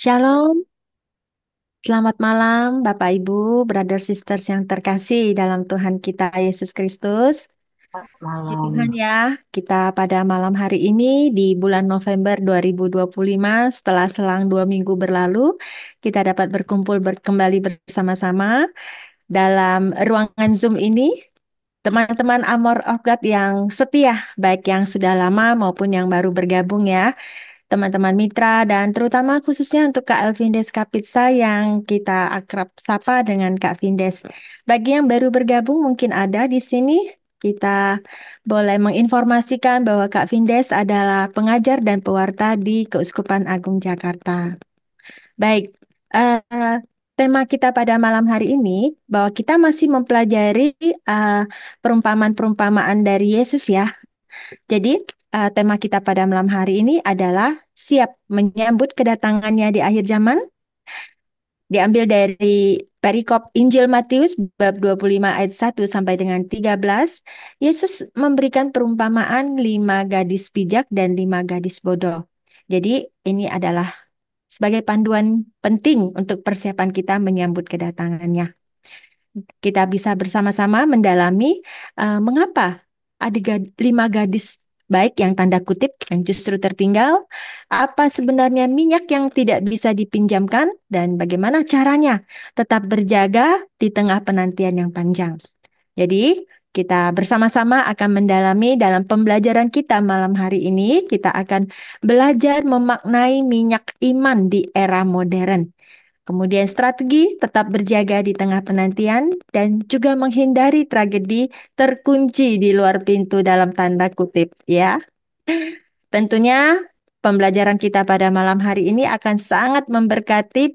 Shalom, selamat malam Bapak Ibu, brother sisters yang terkasih dalam Tuhan kita Yesus Kristus. Puji Tuhan Malam. ya, kita pada malam hari ini di bulan November 2025 setelah selang 2 minggu berlalu, kita dapat berkumpul kembali bersama-sama dalam ruangan Zoom ini. Teman-teman Amor of God yang setia, baik yang sudah lama maupun yang baru bergabung ya, teman-teman mitra, dan terutama khususnya untuk Kak Elvindes Kapitsa yang kita akrab sapa dengan Kak Vindes. Bagi yang baru bergabung mungkin ada di sini, kita boleh menginformasikan bahwa Kak Vindes adalah pengajar dan pewarta di Keuskupan Agung Jakarta. Baik, tema kita pada malam hari ini bahwa kita masih mempelajari eh, perumpamaan-perumpamaan dari Yesus ya. Jadi, tema kita pada malam hari ini adalah siap menyambut kedatangannya di akhir zaman, diambil dari perikop Injil Matius bab 25 ayat 1 sampai dengan 13. Yesus memberikan perumpamaan 5 gadis bijak dan 5 gadis bodoh. Jadi, ini adalah sebagai panduan penting untuk persiapan kita menyambut kedatangannya. Kita bisa bersama-sama mendalami mengapa ada 5 gadis baik yang tanda kutip yang justru tertinggal, apa sebenarnya minyak yang tidak bisa dipinjamkan, dan bagaimana caranya tetap berjaga di tengah penantian yang panjang. Jadi, kita bersama-sama akan mendalami dalam pembelajaran kita malam hari ini, kita akan belajar memaknai minyak iman di era modern. Kemudian strategi tetap berjaga di tengah penantian dan juga menghindari tragedi terkunci di luar pintu dalam tanda kutip ya. Tentunya pembelajaran kita pada malam hari ini akan sangat memberkati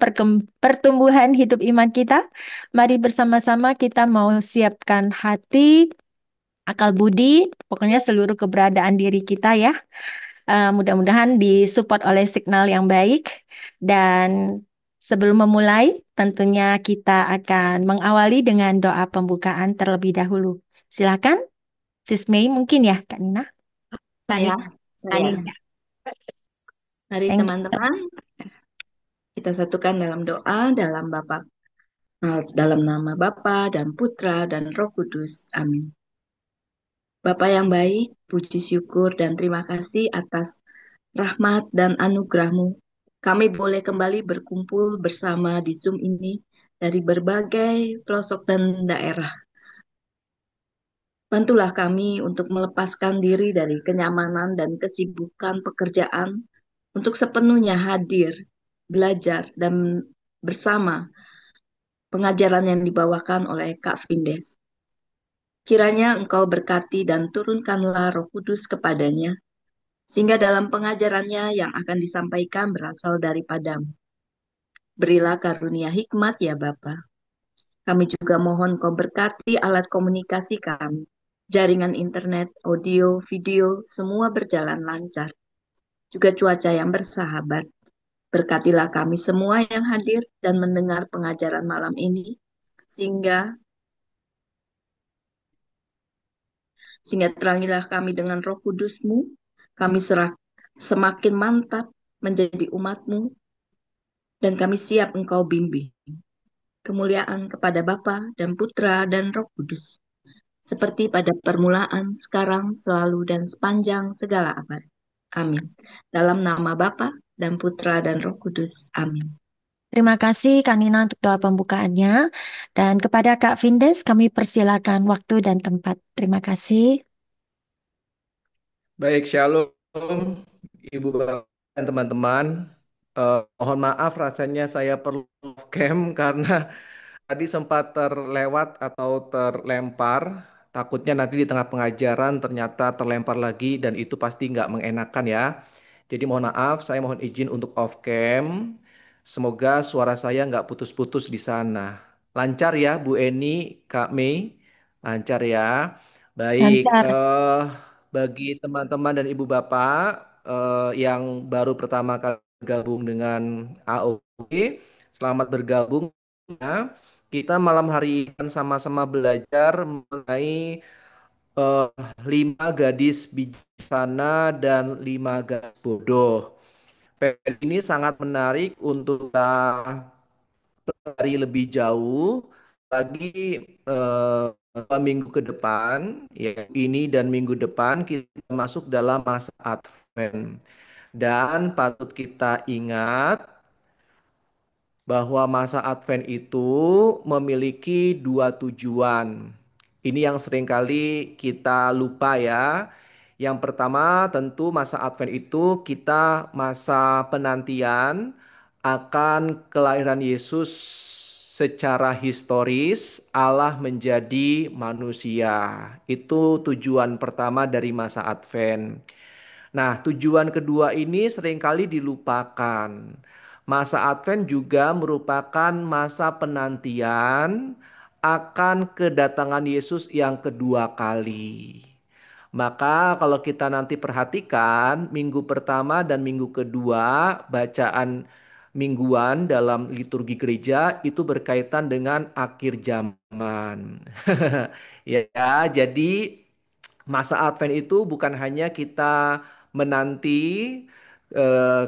pertumbuhan hidup iman kita. Mari bersama-sama kita mau siapkan hati, akal budi, pokoknya seluruh keberadaan diri kita ya. Mudah-mudahan disupport oleh signal yang baik. Dan sebelum memulai, tentunya kita akan mengawali dengan doa pembukaan terlebih dahulu. Silakan, Sis Mei mungkin ya, Kak Nina. Kak Saya, Nina. Kak saya. Nina. Mari Thank you. teman-teman, kita satukan dalam doa dalam nama Bapa dan Putra dan Roh Kudus. Amin. Bapa yang baik, puji syukur dan terima kasih atas rahmat dan anugerah-Mu. Kami boleh kembali berkumpul bersama di Zoom ini dari berbagai pelosok dan daerah. Bantulah kami untuk melepaskan diri dari kenyamanan dan kesibukan pekerjaan untuk sepenuhnya hadir, belajar, dan bersama pengajaran yang dibawakan oleh Kak Findes. Kiranya Engkau berkati dan turunkanlah Roh Kudus kepadanya, sehingga dalam pengajarannya yang akan disampaikan berasal daripadamu. Berilah karunia hikmat ya Bapa. Kami juga mohon Kau berkati alat komunikasi kami, jaringan internet, audio, video, semua berjalan lancar. Juga cuaca yang bersahabat. Berkatilah kami semua yang hadir dan mendengar pengajaran malam ini, sehingga sehingga terangilah kami dengan Roh Kudus-Mu, kami semakin mantap menjadi umat-Mu, dan kami siap Engkau bimbing. Kemuliaan kepada Bapa dan Putra dan Roh Kudus, seperti pada permulaan, sekarang, selalu, dan sepanjang segala abad. Amin. Dalam nama Bapa dan Putra dan Roh Kudus. Amin. Terima kasih Kak Nina untuk doa pembukaannya. Dan kepada Kak Vindes kami persilakan waktu dan tempat. Terima kasih. Baik, shalom Ibu Bapak dan teman-teman. Mohon maaf rasanya saya perlu off cam karena tadi sempat terlewat atau terlempar. Takutnya nanti di tengah pengajaran ternyata terlempar lagi dan itu pasti nggak mengenakan ya. Jadi mohon maaf, saya mohon izin untuk off cam. Semoga suara saya nggak putus-putus di sana. Lancar ya Bu Eni, Kak Mei? Lancar ya. Baik, Lancar. bagi teman-teman dan ibu bapak yang baru pertama kali gabung dengan AOG, selamat bergabung ya. Kita malam hari ini akan sama-sama belajar mengenai eh, 5 gadis bijaksana dan 5 gadis bodoh. Ini sangat menarik untuk kita pelajari lebih jauh lagi, 2 minggu ke depan, ya ini dan minggu depan kita masuk dalam masa Advent. Dan patut kita ingat bahwa masa Advent itu memiliki dua tujuan. Ini yang seringkali kita lupa ya. Yang pertama, tentu masa Advent itu kita masa penantian akan kelahiran Yesus secara historis, Allah menjadi manusia. Itu tujuan pertama dari masa Advent. Nah, tujuan kedua ini seringkali dilupakan. Masa Advent juga merupakan masa penantian akan kedatangan Yesus yang kedua kali. Maka kalau kita nanti perhatikan minggu pertama dan minggu kedua bacaan mingguan dalam liturgi gereja itu berkaitan dengan akhir zaman. Ya, jadi masa Advent itu bukan hanya kita menanti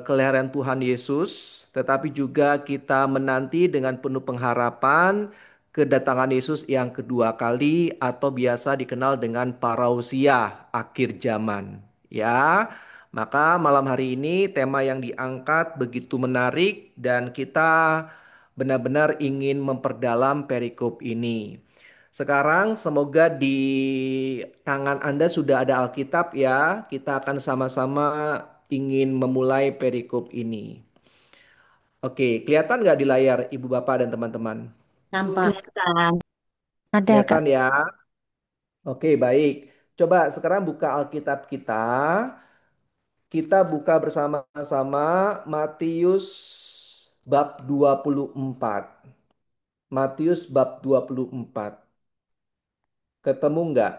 kelahiran Tuhan Yesus, tetapi juga kita menanti dengan penuh pengharapan kedatangan Yesus yang kedua kali atau biasa dikenal dengan parousia, akhir zaman. Ya, maka malam hari ini tema yang diangkat begitu menarik dan kita benar-benar ingin memperdalam perikop ini. Sekarang semoga di tangan Anda sudah ada Alkitab ya. Kita akan sama-sama ingin memulai perikop ini. Oke, kelihatan nggak di layar Ibu Bapak dan teman-teman? Nampak. Kelihatan. Ada, Kak. Kelihatan ya? Oke, baik. Coba sekarang buka Alkitab kita. Kita buka bersama-sama Matius bab 24. Matius bab 24. Ketemu nggak?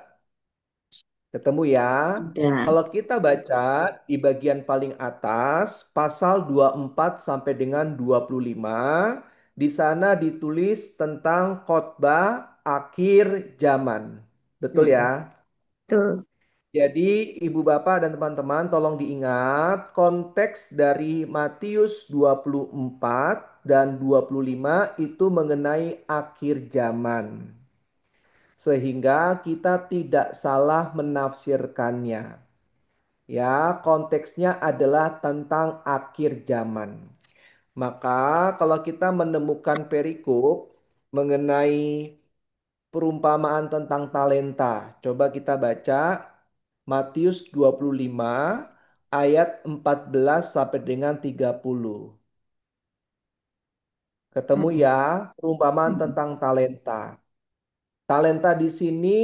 Ketemu ya. Sudah. Kalau kita baca di bagian paling atas, pasal 24 sampai dengan 25, di sana ditulis tentang khotbah akhir zaman. Betul Mm-mm. ya? Tuh. Jadi Ibu Bapak dan teman-teman tolong diingat konteks dari Matius 24 dan 25 itu mengenai akhir zaman. Sehingga kita tidak salah menafsirkannya. Ya, konteksnya adalah tentang akhir zaman. Maka kalau kita menemukan perikop mengenai perumpamaan tentang talenta, coba kita baca Matius 25 ayat 14 sampai dengan 30. Ketemu Mm-mm. ya, perumpamaan Mm-mm. tentang talenta. Talenta di sini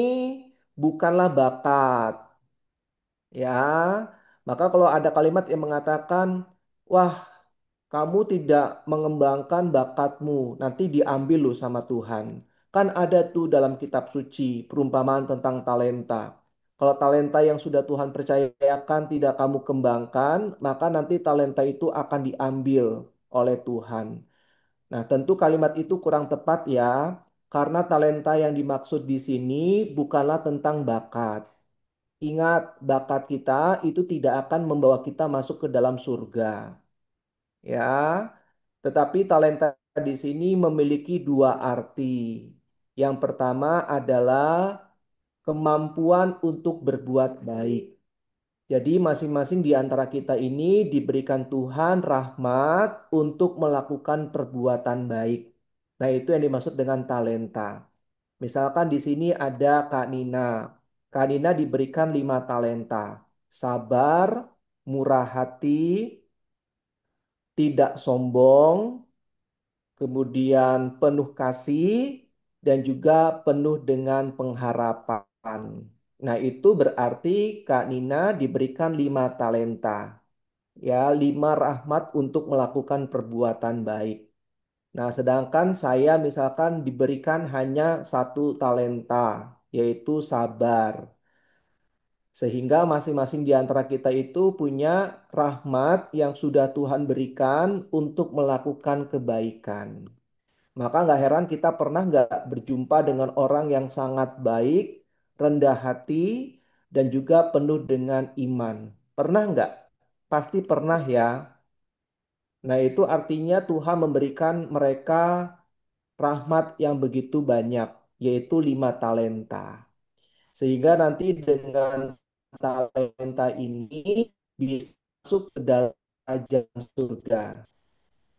bukanlah bakat. Ya, maka kalau ada kalimat yang mengatakan, wah, kamu tidak mengembangkan bakatmu, nanti diambil loh sama Tuhan. Kan ada tuh dalam kitab suci perumpamaan tentang talenta. Kalau talenta yang sudah Tuhan percayakan tidak kamu kembangkan, maka nanti talenta itu akan diambil oleh Tuhan. Nah, tentu kalimat itu kurang tepat ya, karena talenta yang dimaksud di sini bukanlah tentang bakat. Ingat, bakat kita itu tidak akan membawa kita masuk ke dalam surga. Ya, tetapi talenta di sini memiliki dua arti. Yang pertama adalah kemampuan untuk berbuat baik. Jadi masing-masing di antara kita ini diberikan Tuhan rahmat untuk melakukan perbuatan baik. Nah, itu yang dimaksud dengan talenta. Misalkan di sini ada Kak Nina. Kak Nina diberikan 5 talenta. Sabar, murah hati, tidak sombong, kemudian penuh kasih, dan juga penuh dengan pengharapan. Nah, itu berarti Kak Nina diberikan 5 talenta. Ya, 5 rahmat untuk melakukan perbuatan baik. Nah, sedangkan saya misalkan diberikan hanya 1 talenta, yaitu sabar. Sehingga masing-masing di antara kita itu punya rahmat yang sudah Tuhan berikan untuk melakukan kebaikan. Maka nggak heran kita pernah nggak berjumpa dengan orang yang sangat baik, rendah hati, dan juga penuh dengan iman. Pernah nggak? Pasti pernah ya. Nah, itu artinya Tuhan memberikan mereka rahmat yang begitu banyak, yaitu 5 talenta. Sehingga nanti dengan talenta ini bisa masuk ke dalam kerajaan surga.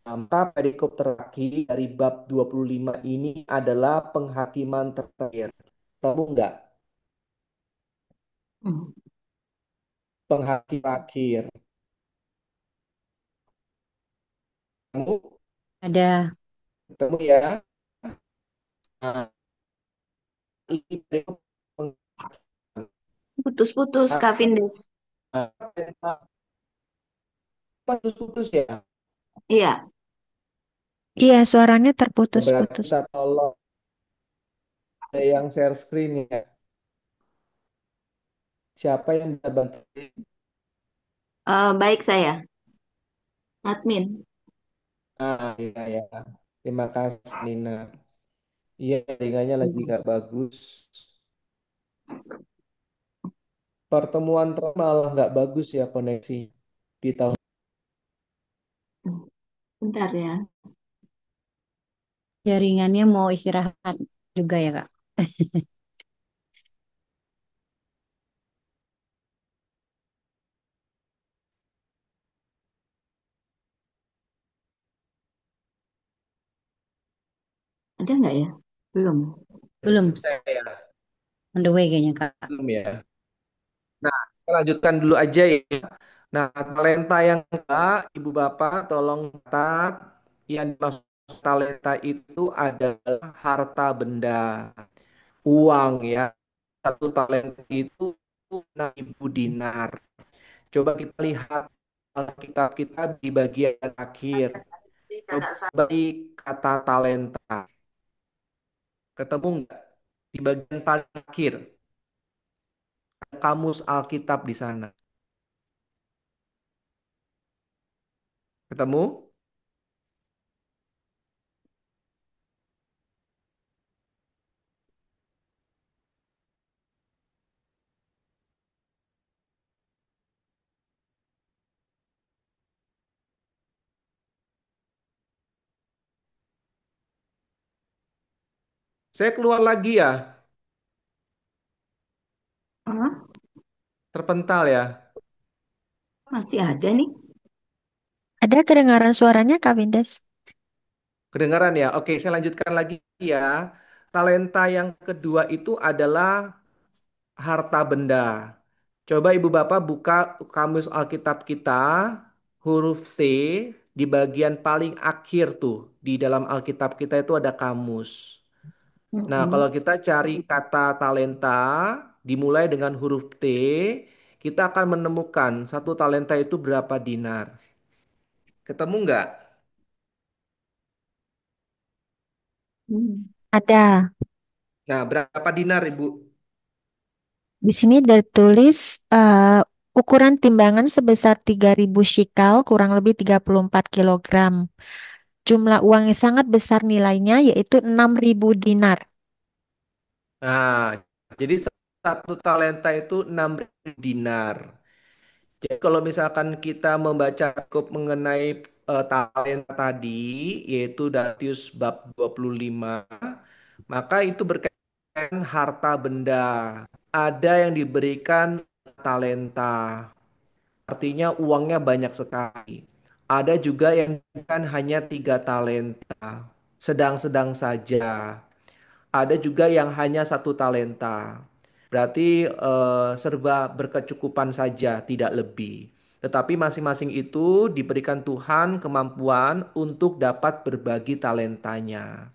Maka perikop terakhir dari bab 25 ini adalah penghakiman terakhir. Tahu nggak? Hmm. Penghakim terakhir. Kamu Ada. ketemu ya? Nah, ini perikop penghakiman. Putus-putus, Kak Vindes. Nah, putus-putus ya. Iya. Iya, suaranya Berarti terputus-putus. kita tolong ada yang share screen ya. Siapa yang bisa bantu? Baik saya, admin. Iya ya. Terima kasih Nina. Iya, jaringannya lagi gak bagus. Pertemuan terakhir malah nggak bagus ya koneksi di tahun. Bentar ya. Jaringannya mau istirahat juga ya, Kak. Ada nggak ya? Belum. Belum, Saya on the way kayaknya, Kak. belum ya. Nah, saya lanjutkan dulu aja ya. Nah, talenta yang kedua, Ibu Bapak tolong catat yang dimaksud talenta itu adalah harta benda, uang ya. Satu talenta itu 6.000 dinar. Coba kita lihat Alkitab kita di bagian akhir. Coba beri kata talenta. Ketemu nggak? Di bagian paling akhir, ada kamus Alkitab di sana. Ketemu? Saya keluar lagi ya, Hah? terpental ya. Masih ada nih. Ada kedengaran suaranya, Kak Windes? Kedengaran ya? Oke, saya lanjutkan lagi ya. Talenta yang kedua itu adalah harta benda. Coba Ibu Bapak buka kamus Alkitab kita, huruf T di bagian paling akhir tuh. Di dalam Alkitab kita itu ada kamus. Nah, Mm-mm. kalau kita cari kata talenta dimulai dengan huruf T, kita akan menemukan satu talenta itu berapa dinar. Ketemu nggak? Hmm. Ada. Nah, berapa dinar, Ibu? Di sini tertulis ukuran timbangan sebesar 3.000 shikal, kurang lebih 34 kilogram. Jumlah uang yang sangat besar nilainya yaitu 6.000 dinar. Nah, jadi satu talenta itu 6.000 dinar. Jadi kalau misalkan kita membaca cukup mengenai talenta tadi, yaitu Datius bab 25, maka itu berkaitan harta benda. Ada yang diberikan talenta, artinya uangnya banyak sekali. Ada juga yang diberikan hanya 3 talenta, sedang-sedang saja. Ada juga yang hanya 1 talenta. Berarti serba berkecukupan saja, tidak lebih. Tetapi masing-masing itu diberikan Tuhan kemampuan untuk dapat berbagi talentanya.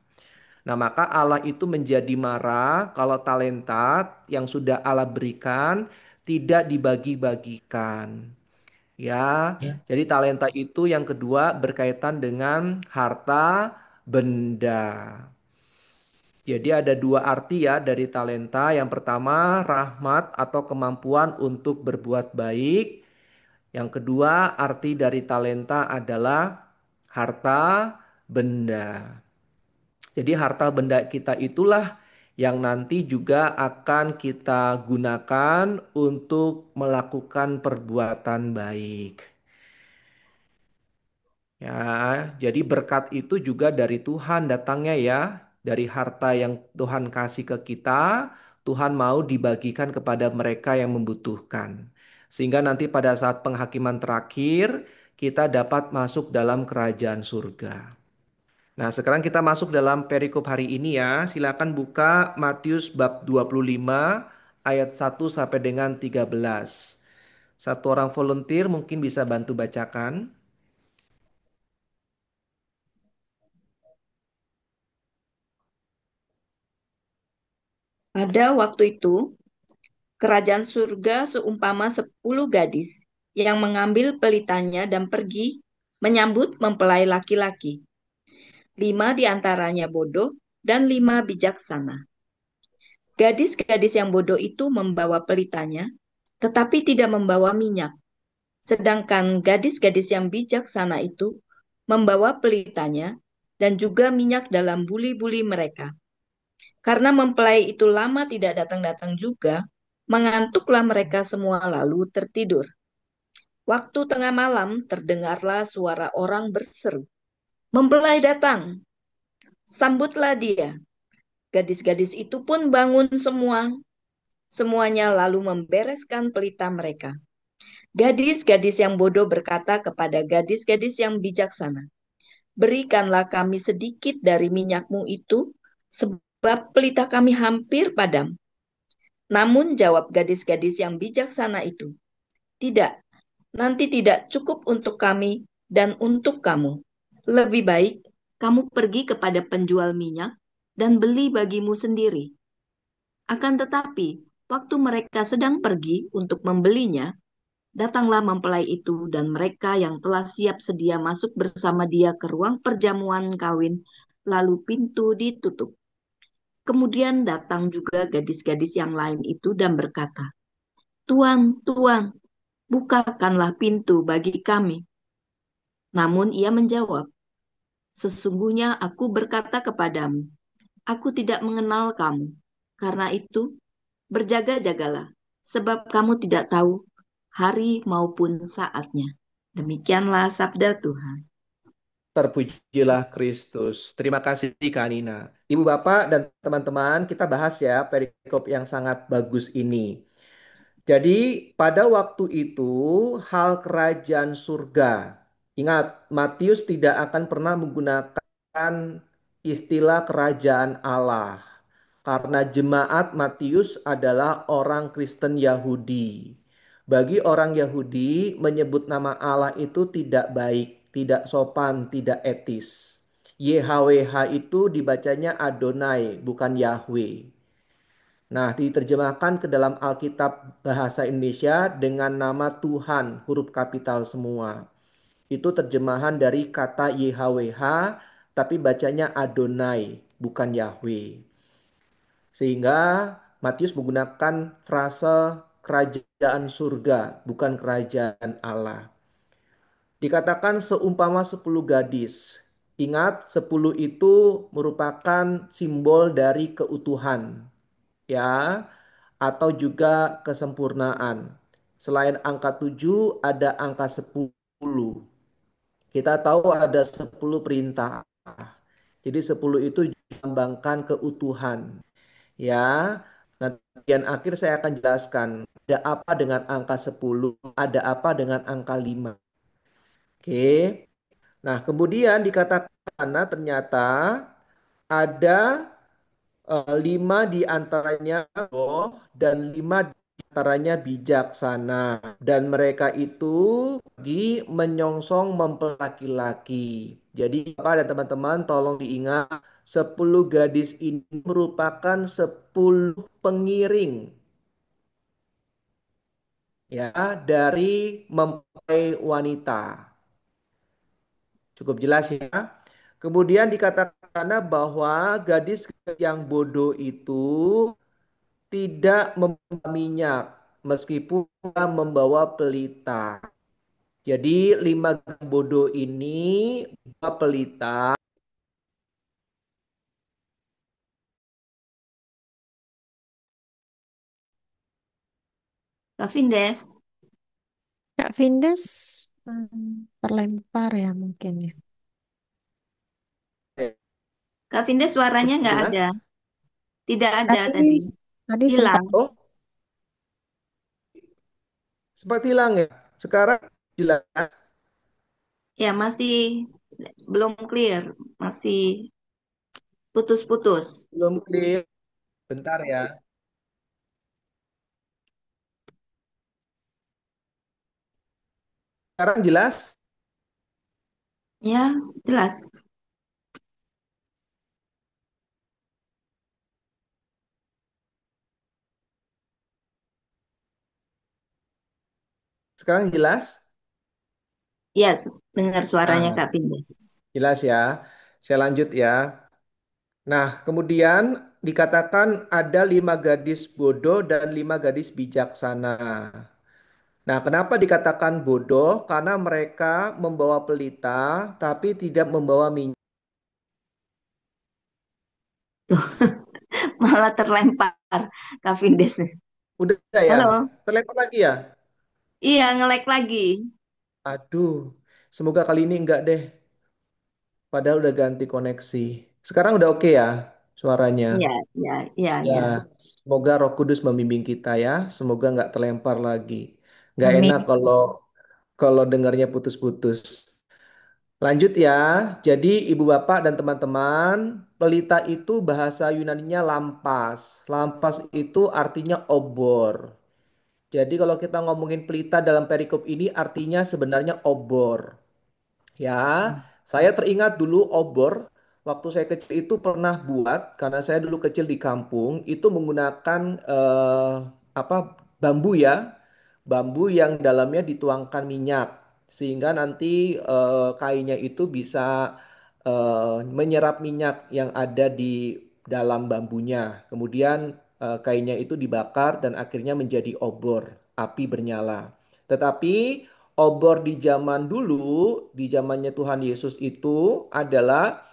Nah, maka Allah itu menjadi marah kalau talenta yang sudah Allah berikan tidak dibagi-bagikan. Ya, jadi talenta itu yang kedua berkaitan dengan harta benda. Jadi ada dua arti ya dari talenta. Yang pertama rahmat atau kemampuan untuk berbuat baik. Yang kedua arti dari talenta adalah harta benda. Jadi harta benda kita itulah yang nanti juga akan kita gunakan untuk melakukan perbuatan baik. Ya, jadi berkat itu juga dari Tuhan datangnya ya, dari harta yang Tuhan kasih ke kita, Tuhan mau dibagikan kepada mereka yang membutuhkan. Sehingga nanti pada saat penghakiman terakhir, kita dapat masuk dalam kerajaan surga. Nah, sekarang kita masuk dalam perikop hari ini ya. Silakan buka Matius bab 25 ayat 1 sampai dengan 13. Satu orang volunteer mungkin bisa bantu bacakan. Pada waktu itu, kerajaan surga seumpama 10 gadis yang mengambil pelitanya dan pergi menyambut mempelai laki-laki. 5 di antaranya bodoh dan 5 bijaksana. Gadis-gadis yang bodoh itu membawa pelitanya, tetapi tidak membawa minyak. Sedangkan gadis-gadis yang bijaksana itu membawa pelitanya dan juga minyak dalam buli-buli mereka. Karena mempelai itu lama tidak datang-datang juga, mengantuklah mereka semua lalu tertidur. Waktu tengah malam terdengarlah suara orang berseru, "Mempelai datang, sambutlah dia." Gadis-gadis itu pun bangun semua. Semuanya lalu membereskan pelita mereka. Gadis-gadis yang bodoh berkata kepada gadis-gadis yang bijaksana, "Berikanlah kami sedikit dari minyakmu itu, sebab pelita kami hampir padam." Namun jawab gadis-gadis yang bijaksana itu, "Tidak, nanti tidak cukup untuk kami dan untuk kamu. Lebih baik kamu pergi kepada penjual minyak dan beli bagimu sendiri." Akan tetapi, waktu mereka sedang pergi untuk membelinya, datanglah mempelai itu dan mereka yang telah siap sedia masuk bersama dia ke ruang perjamuan kawin, lalu pintu ditutup. Kemudian datang juga gadis-gadis yang lain itu dan berkata, "Tuan, Tuan, bukakanlah pintu bagi kami." Namun ia menjawab, "Sesungguhnya aku berkata kepadamu, aku tidak mengenal kamu. Karena itu, berjaga-jagalah, sebab kamu tidak tahu hari maupun saatnya." Demikianlah sabda Tuhan. Terpujilah Kristus. Terima kasih Kak Nina. Ibu Bapak dan teman-teman, kita bahas ya perikop yang sangat bagus ini. Jadi pada waktu itu hal kerajaan surga. Ingat, Matius tidak akan pernah menggunakan istilah kerajaan Allah. Karena jemaat Matius adalah orang Kristen Yahudi. Bagi orang Yahudi, menyebut nama Allah itu tidak baik, tidak sopan, tidak etis. YHWH itu dibacanya Adonai, bukan Yahweh. Nah, diterjemahkan ke dalam Alkitab bahasa Indonesia dengan nama Tuhan, huruf kapital semua. Itu terjemahan dari kata YHWH, tapi bacanya Adonai, bukan Yahweh. Sehingga Matius menggunakan frase kerajaan surga, bukan kerajaan Allah. Dikatakan seumpama 10 gadis. Ingat, 10 itu merupakan simbol dari keutuhan, ya, atau juga kesempurnaan. Selain angka 7 ada angka 10. Kita tahu ada 10 perintah. Jadi 10 itu melambangkan keutuhan. Ya, nanti bagian akhir saya akan jelaskan ada apa dengan angka 10, ada apa dengan angka 5. Oke. Nah, kemudian dikatakan sana ternyata ada 5 di antaranya bodoh dan 5 di antaranya bijaksana. Dan mereka itu pergi menyongsong mempelai laki-laki. Jadi Bapak dan teman-teman tolong diingat 10 gadis ini merupakan 10 pengiring ya dari mempelai wanita. Cukup jelas ya. Kemudian dikatakan bahwa gadis yang bodoh itu tidak membawa minyak meskipun membawa pelita. Jadi 5 bodoh ini bawa pelita. Kak Vindes, Kak Vindes, Terlempar ya mungkin ya. Eh, Kak Vinda suaranya Udah nggak ada. jelas? Tidak ada Tadi tadi. tadi sempat Hilang. Oh, sempat hilang ya. Sekarang jelas, Ya, masih belum clear. Masih putus-putus. belum clear. Bentar ya. Sekarang jelas. Ya, jelas. Sekarang jelas. Ya, dengar suaranya Nah, Kak Vinda. jelas ya. Saya lanjut ya. Nah, kemudian dikatakan ada 5 gadis bodoh dan 5 gadis bijaksana. Nah, kenapa dikatakan bodoh? Karena mereka membawa pelita tapi tidak membawa minyak. Malah terlempar Kak Vindes. Udah ya? Halo. Terlempar lagi ya? Iya, ngelek lagi. Aduh, semoga kali ini enggak deh. Padahal udah ganti koneksi. Sekarang udah oke ya suaranya. Iya, iya, iya, Ya, iya. semoga Roh Kudus membimbing kita ya. Semoga nggak terlempar lagi. Nggak enak amin. kalau kalau dengarnya putus-putus. Lanjut ya. Jadi ibu bapak dan teman-teman, pelita itu bahasa Yunaninya lampas. Lampas itu artinya obor. Jadi kalau kita ngomongin pelita dalam perikop ini artinya sebenarnya obor. Ya, saya teringat dulu obor waktu saya kecil itu pernah buat karena saya dulu kecil di kampung itu menggunakan apa bambu ya, bambu yang dalamnya dituangkan minyak sehingga nanti kainnya itu bisa menyerap minyak yang ada di dalam bambunya. Kemudian kainnya itu dibakar dan akhirnya menjadi obor, api bernyala. Tetapi obor di zaman dulu, di zamannya Tuhan Yesus itu adalah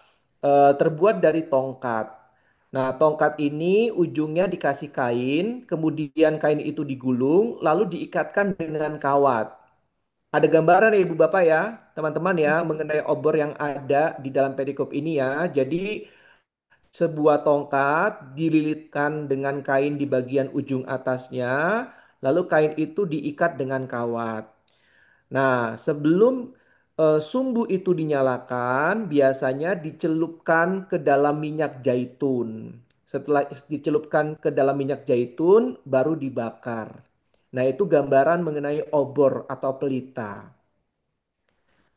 terbuat dari tongkat. Nah, tongkat ini ujungnya dikasih kain, kemudian kain itu digulung, lalu diikatkan dengan kawat. Ada gambaran ya Ibu Bapak ya, teman-teman ya, mengenai obor yang ada di dalam perikop ini ya. Jadi sebuah tongkat dililitkan dengan kain di bagian ujung atasnya, lalu kain itu diikat dengan kawat. Nah, sebelum sumbu itu dinyalakan, biasanya dicelupkan ke dalam minyak zaitun. Setelah dicelupkan ke dalam minyak zaitun, baru dibakar. Nah, itu gambaran mengenai obor atau pelita.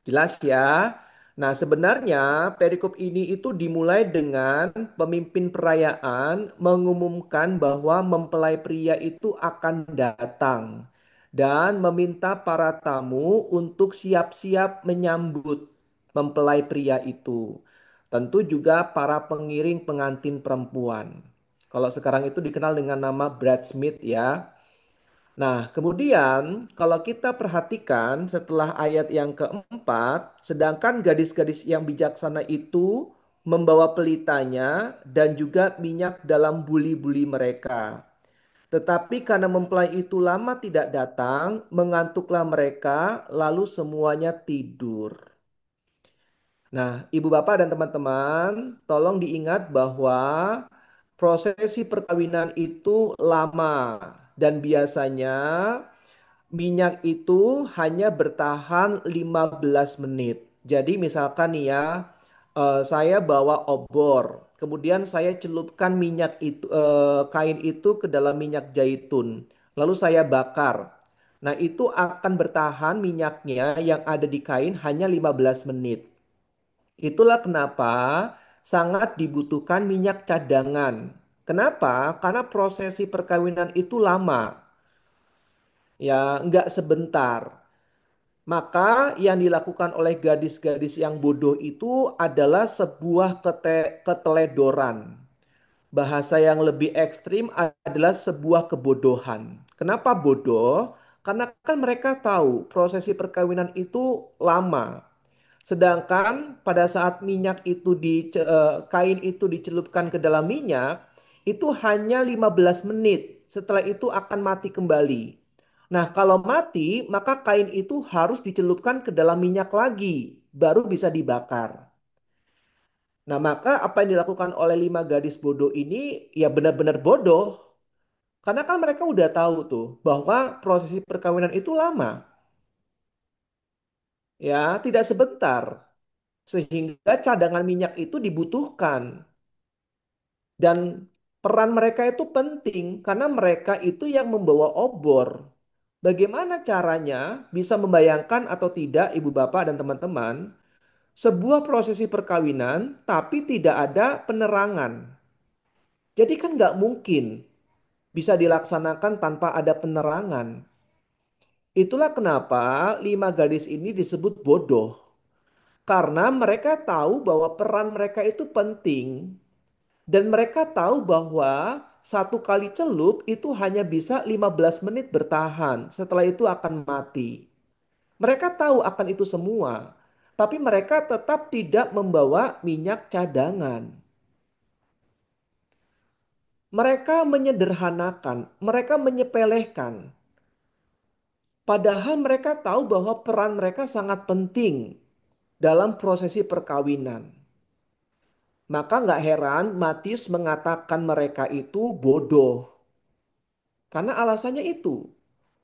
Jelas ya. Nah, sebenarnya perikop ini itu dimulai dengan pemimpin perayaan mengumumkan bahwa mempelai pria itu akan datang dan meminta para tamu untuk siap-siap menyambut mempelai pria itu. Tentu juga para pengiring pengantin perempuan. Kalau sekarang itu dikenal dengan nama bridesmaid ya. Nah, kemudian kalau kita perhatikan setelah ayat yang keempat, sedangkan gadis-gadis yang bijaksana itu membawa pelitanya dan juga minyak dalam buli-buli mereka. Tetapi karena mempelai itu lama tidak datang, mengantuklah mereka, lalu semuanya tidur. Nah, ibu bapak dan teman-teman, tolong diingat bahwa prosesi perkawinan itu lama dan biasanya minyak itu hanya bertahan 15 menit. Jadi misalkan nih ya, saya bawa obor, kemudian saya celupkan minyak itu, kain itu ke dalam minyak zaitun, lalu saya bakar. Nah, itu akan bertahan minyaknya yang ada di kain hanya 15 menit. Itulah kenapa sangat dibutuhkan minyak cadangan. Kenapa? Karena prosesi perkawinan itu lama. Ya, nggak sebentar. Maka yang dilakukan oleh gadis-gadis yang bodoh itu adalah sebuah keteledoran. Bahasa yang lebih ekstrim adalah sebuah kebodohan. Kenapa bodoh? Karena kan mereka tahu prosesi perkawinan itu lama. Sedangkan pada saat minyak itu kain itu dicelupkan ke dalam minyak, itu hanya 15 menit. Setelah itu akan mati kembali. Nah, kalau mati, maka kain itu harus dicelupkan ke dalam minyak lagi, baru bisa dibakar. Nah, maka apa yang dilakukan oleh 5 gadis bodoh ini ya benar-benar bodoh. Karena kan mereka udah tahu tuh bahwa prosesi perkawinan itu lama. Ya, tidak sebentar. Sehingga cadangan minyak itu dibutuhkan. Dan peran mereka itu penting karena mereka itu yang membawa obor. Bagaimana caranya bisa membayangkan atau tidak ibu bapak dan teman-teman sebuah prosesi perkawinan tapi tidak ada penerangan. Jadi kan nggak mungkin bisa dilaksanakan tanpa ada penerangan. Itulah kenapa 5 gadis ini disebut bodoh. Karena mereka tahu bahwa peran mereka itu penting. Dan mereka tahu bahwa satu kali celup itu hanya bisa 15 menit bertahan. Setelah itu akan mati. Mereka tahu akan itu semua. Tapi mereka tetap tidak membawa minyak cadangan. Mereka menyederhanakan, mereka menyepelekan. Padahal mereka tahu bahwa peran mereka sangat penting dalam prosesi perkawinan. Maka nggak heran Matius mengatakan mereka itu bodoh. Karena alasannya itu.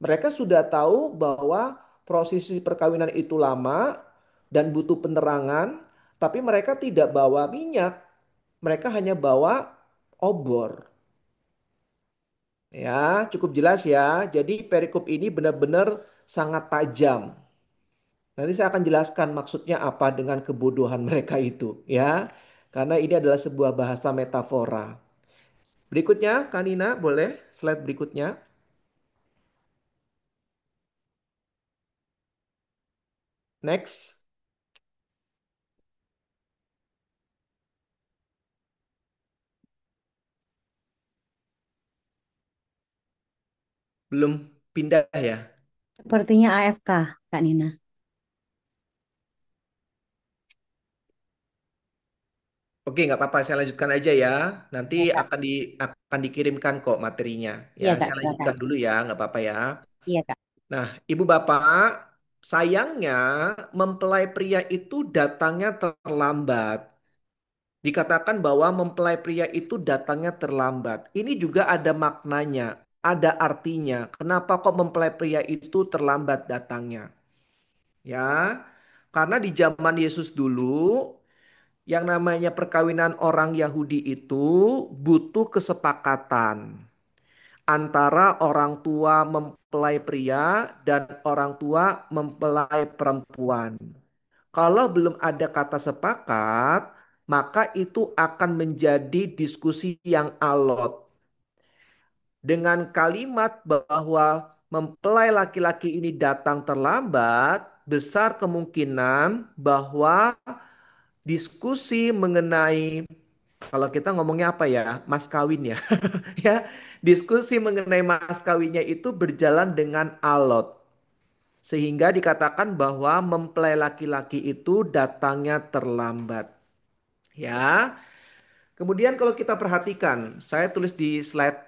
Mereka sudah tahu bahwa prosesi perkawinan itu lama dan butuh penerangan, tapi mereka tidak bawa minyak. Mereka hanya bawa obor. Ya, cukup jelas ya. Jadi perikop ini benar-benar sangat tajam. Nanti saya akan jelaskan maksudnya apa dengan kebodohan mereka itu, ya. Karena ini adalah sebuah bahasa metafora. Berikutnya, Kanina, boleh slide berikutnya. Next. Belum pindah ya? Sepertinya AFK, Kak Nina. Oke, nggak apa-apa. Saya lanjutkan aja ya. Nanti Ya, Kak. akan dikirimkan kok materinya. Ya, Iya, Kak. saya Silakan. lanjutkan dulu ya, nggak apa-apa ya. Iya, Kak. Nah, ibu bapak, sayangnya mempelai pria itu datangnya terlambat. Dikatakan bahwa mempelai pria itu datangnya terlambat. Ini juga ada maknanya, ada artinya. Kenapa kok mempelai pria itu terlambat datangnya? Ya, karena di zaman Yesus dulu, yang namanya perkawinan orang Yahudi itu butuh kesepakatan antara orang tua mempelai pria dan orang tua mempelai perempuan. Kalau belum ada kata sepakat, maka itu akan menjadi diskusi yang alot. Dengan kalimat bahwa mempelai laki-laki ini datang terlambat, besar kemungkinan bahwa diskusi mengenai kalau kita ngomongnya apa ya, mas kawin ya, ya, diskusi mengenai mas kawinnya itu berjalan dengan alot. Sehingga dikatakan bahwa mempelai laki-laki itu datangnya terlambat. Ya. Kemudian kalau kita perhatikan, saya tulis di slide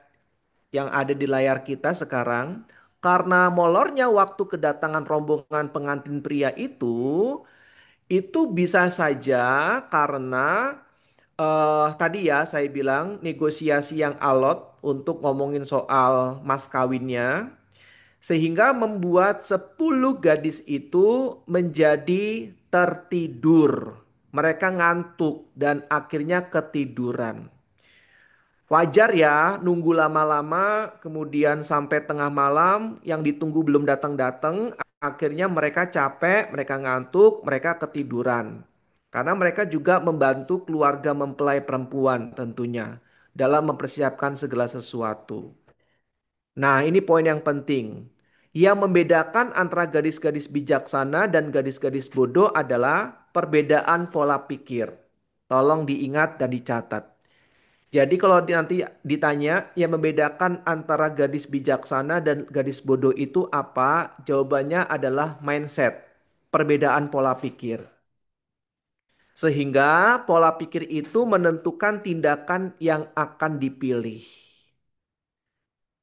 yang ada di layar kita sekarang, karena molornya waktu kedatangan rombongan pengantin pria itu bisa saja karena tadi ya saya bilang negosiasi yang alot untuk ngomongin soal mas kawinnya. Sehingga membuat 10 gadis itu menjadi tertidur. Mereka ngantuk dan akhirnya ketiduran. Wajar ya nunggu lama-lama kemudian sampai tengah malam yang ditunggu belum datang-datang. Akhirnya mereka capek, mereka ngantuk, mereka ketiduran. Karena mereka juga membantu keluarga mempelai perempuan tentunya dalam mempersiapkan segala sesuatu. Nah, ini poin yang penting. Yang membedakan antara gadis-gadis bijaksana dan gadis-gadis bodoh adalah perbedaan pola pikir. Tolong diingat dan dicatat. Jadi kalau nanti ditanya yang membedakan antara gadis bijaksana dan gadis bodoh itu apa? Jawabannya adalah mindset, perbedaan pola pikir. Sehingga pola pikir itu menentukan tindakan yang akan dipilih.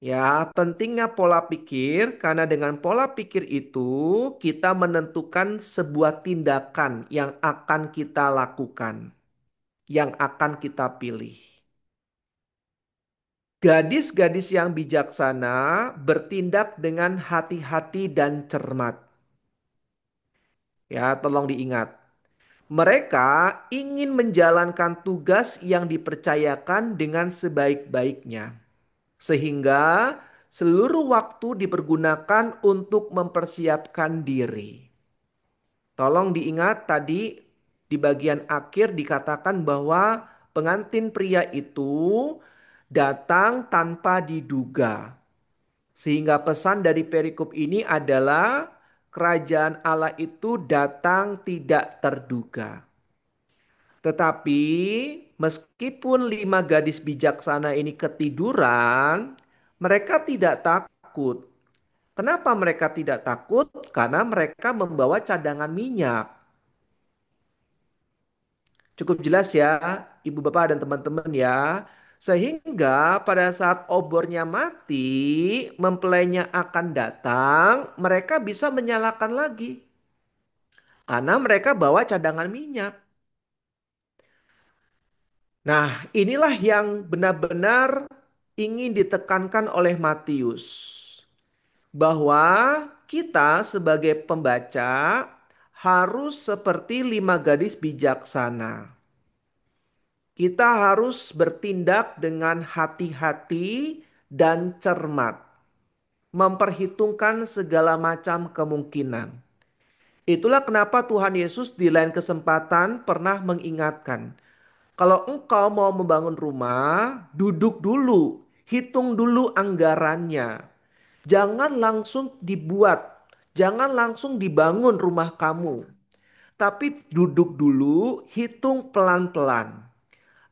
Ya, pentingnya pola pikir karena dengan pola pikir itu kita menentukan sebuah tindakan yang akan kita lakukan, yang akan kita pilih. Gadis-gadis yang bijaksana bertindak dengan hati-hati dan cermat. Ya, tolong diingat. Mereka ingin menjalankan tugas yang dipercayakan dengan sebaik-baiknya, sehingga seluruh waktu dipergunakan untuk mempersiapkan diri. Tolong diingat tadi di bagian akhir dikatakan bahwa pengantin pria itu datang tanpa diduga. Sehingga pesan dari perikop ini adalah kerajaan Allah itu datang tidak terduga. Tetapi meskipun 5 gadis bijaksana ini ketiduran, mereka tidak takut. Kenapa mereka tidak takut? Karena mereka membawa cadangan minyak. Cukup jelas ya, ibu bapak dan teman-teman ya. Sehingga pada saat obornya mati, mempelainya akan datang, mereka bisa menyalakan lagi. Karena mereka bawa cadangan minyak. Nah, inilah yang benar-benar ingin ditekankan oleh Matius. Bahwa kita sebagai pembaca harus seperti 5 gadis bijaksana. Kita harus bertindak dengan hati-hati dan cermat, memperhitungkan segala macam kemungkinan. Itulah kenapa Tuhan Yesus di lain kesempatan pernah mengingatkan, kalau engkau mau membangun rumah, duduk dulu, hitung dulu anggarannya. Jangan langsung dibuat, jangan langsung dibangun rumah kamu. Tapi duduk dulu, hitung pelan-pelan.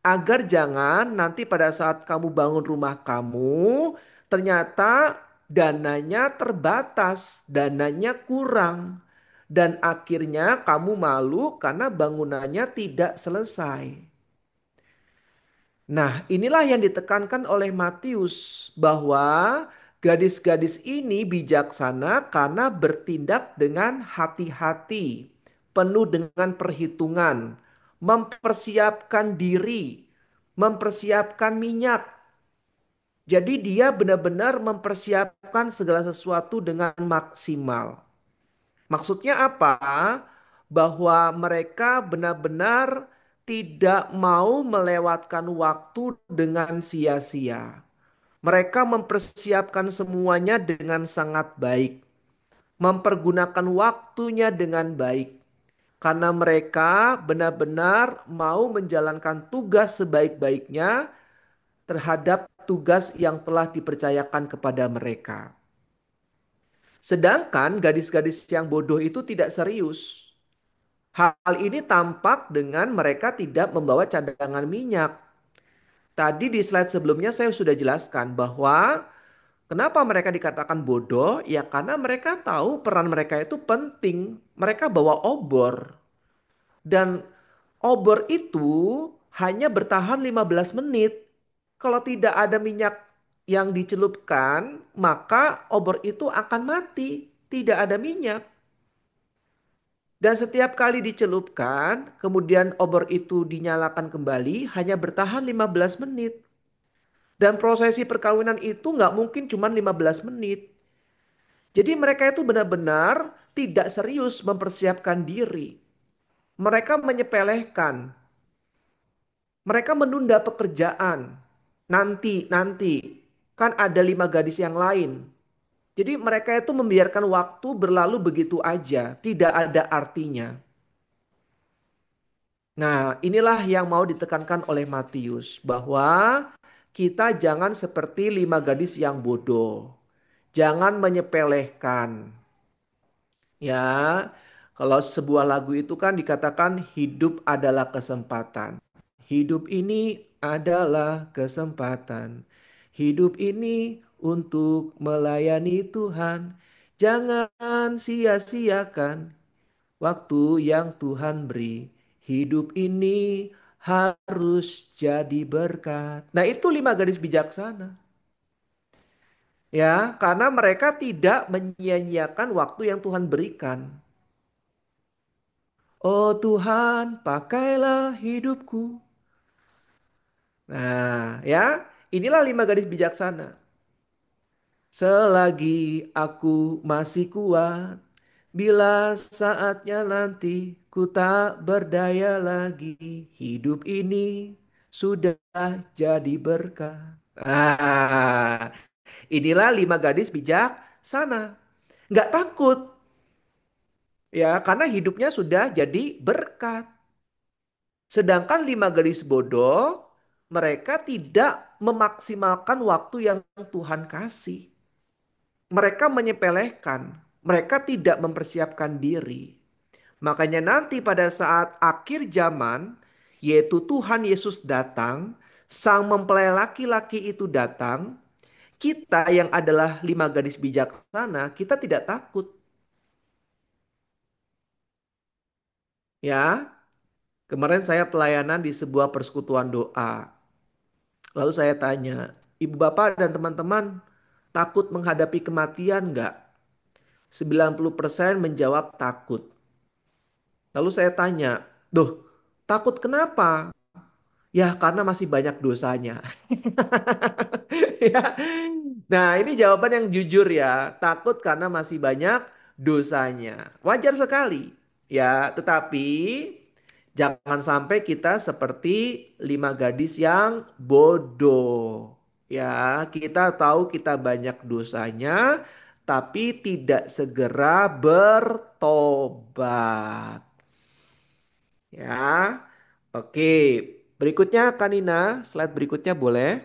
Agar jangan nanti pada saat kamu bangun rumah kamu, ternyata dananya terbatas, dananya kurang. Dan akhirnya kamu malu karena bangunannya tidak selesai. Nah, inilah yang ditekankan oleh Matius bahwa gadis-gadis ini bijaksana karena bertindak dengan hati-hati, penuh dengan perhitungan, mempersiapkan diri, mempersiapkan minyak. Jadi dia benar-benar mempersiapkan segala sesuatu dengan maksimal. Maksudnya apa? Bahwa mereka benar-benar tidak mau melewatkan waktu dengan sia-sia. Mereka mempersiapkan semuanya dengan sangat baik, mempergunakan waktunya dengan baik, karena mereka benar-benar mau menjalankan tugas sebaik-baiknya terhadap tugas yang telah dipercayakan kepada mereka. Sedangkan gadis-gadis yang bodoh itu tidak serius. Hal ini tampak dengan mereka tidak membawa cadangan minyak. Tadi di slide sebelumnya saya sudah jelaskan bahwa kenapa mereka dikatakan bodoh? Ya karena mereka tahu peran mereka itu penting. Mereka bawa obor. Dan obor itu hanya bertahan 15 menit. Kalau tidak ada minyak yang dicelupkan, maka obor itu akan mati. Tidak ada minyak. Dan setiap kali dicelupkan, kemudian obor itu dinyalakan kembali, hanya bertahan 15 menit. Dan prosesi perkawinan itu nggak mungkin cuma 15 menit. Jadi mereka itu benar-benar tidak serius mempersiapkan diri. Mereka menyepelekan. Mereka menunda pekerjaan. Nanti. Kan ada 5 gadis yang lain. Jadi mereka itu membiarkan waktu berlalu begitu aja. Tidak ada artinya. Nah, inilah yang mau ditekankan oleh Matius bahwa kita jangan seperti 5 gadis yang bodoh. Jangan menyepelekan. Ya, kalau sebuah lagu itu kan dikatakan hidup adalah kesempatan. Hidup ini adalah kesempatan. Hidup ini untuk melayani Tuhan. Jangan sia-siakan waktu yang Tuhan beri. Hidup ini harus jadi berkat. Nah, itu 5 gadis bijaksana. Ya, karena mereka tidak menyia-nyiakan waktu yang Tuhan berikan. Oh Tuhan, pakailah hidupku. Nah, ya, inilah 5 gadis bijaksana. Selagi aku masih kuat, bila saatnya nanti ku tak berdaya lagi, hidup ini sudah jadi berkah. Inilah 5 gadis bijaksana. Nggak takut, ya, karena hidupnya sudah jadi berkat. Sedangkan 5 gadis bodoh, mereka tidak memaksimalkan waktu yang Tuhan kasih. Mereka menyepelekan, mereka tidak mempersiapkan diri. Makanya nanti pada saat akhir zaman, yaitu Tuhan Yesus datang, sang mempelai laki-laki itu datang, kita yang adalah 5 gadis bijaksana, kita tidak takut. Ya, kemarin saya pelayanan di sebuah persekutuan doa. Lalu saya tanya, ibu bapak dan teman-teman takut menghadapi kematian nggak? 90% menjawab takut. Lalu saya tanya, "Duh, takut kenapa?" Ya, karena masih banyak dosanya. Ya. Nah, ini jawaban yang jujur ya. Takut karena masih banyak dosanya. Wajar sekali. Ya, tetapi jangan sampai kita seperti 5 gadis yang bodoh. Ya, kita tahu kita banyak dosanya, tapi tidak segera bertobat. Ya, oke. Berikutnya Kanina, slide berikutnya boleh.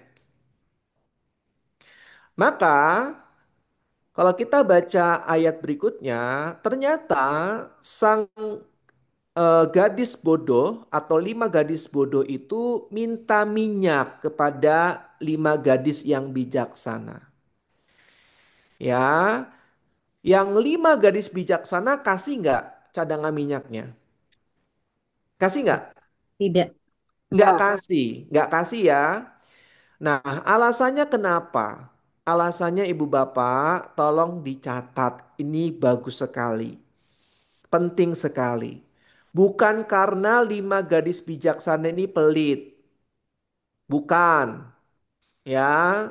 Maka kalau kita baca ayat berikutnya, ternyata sang gadis bodoh atau 5 gadis bodoh itu minta minyak kepada 5 gadis yang bijaksana. Ya, yang 5 gadis bijaksana kasih nggak cadangan minyaknya? Kasih nggak? Tidak. Nggak kasih, nggak kasih ya. Nah, alasannya kenapa? Alasannya ibu bapak tolong dicatat. Ini bagus sekali. Penting sekali. Bukan karena 5 gadis bijaksana ini pelit. Bukan. Ya.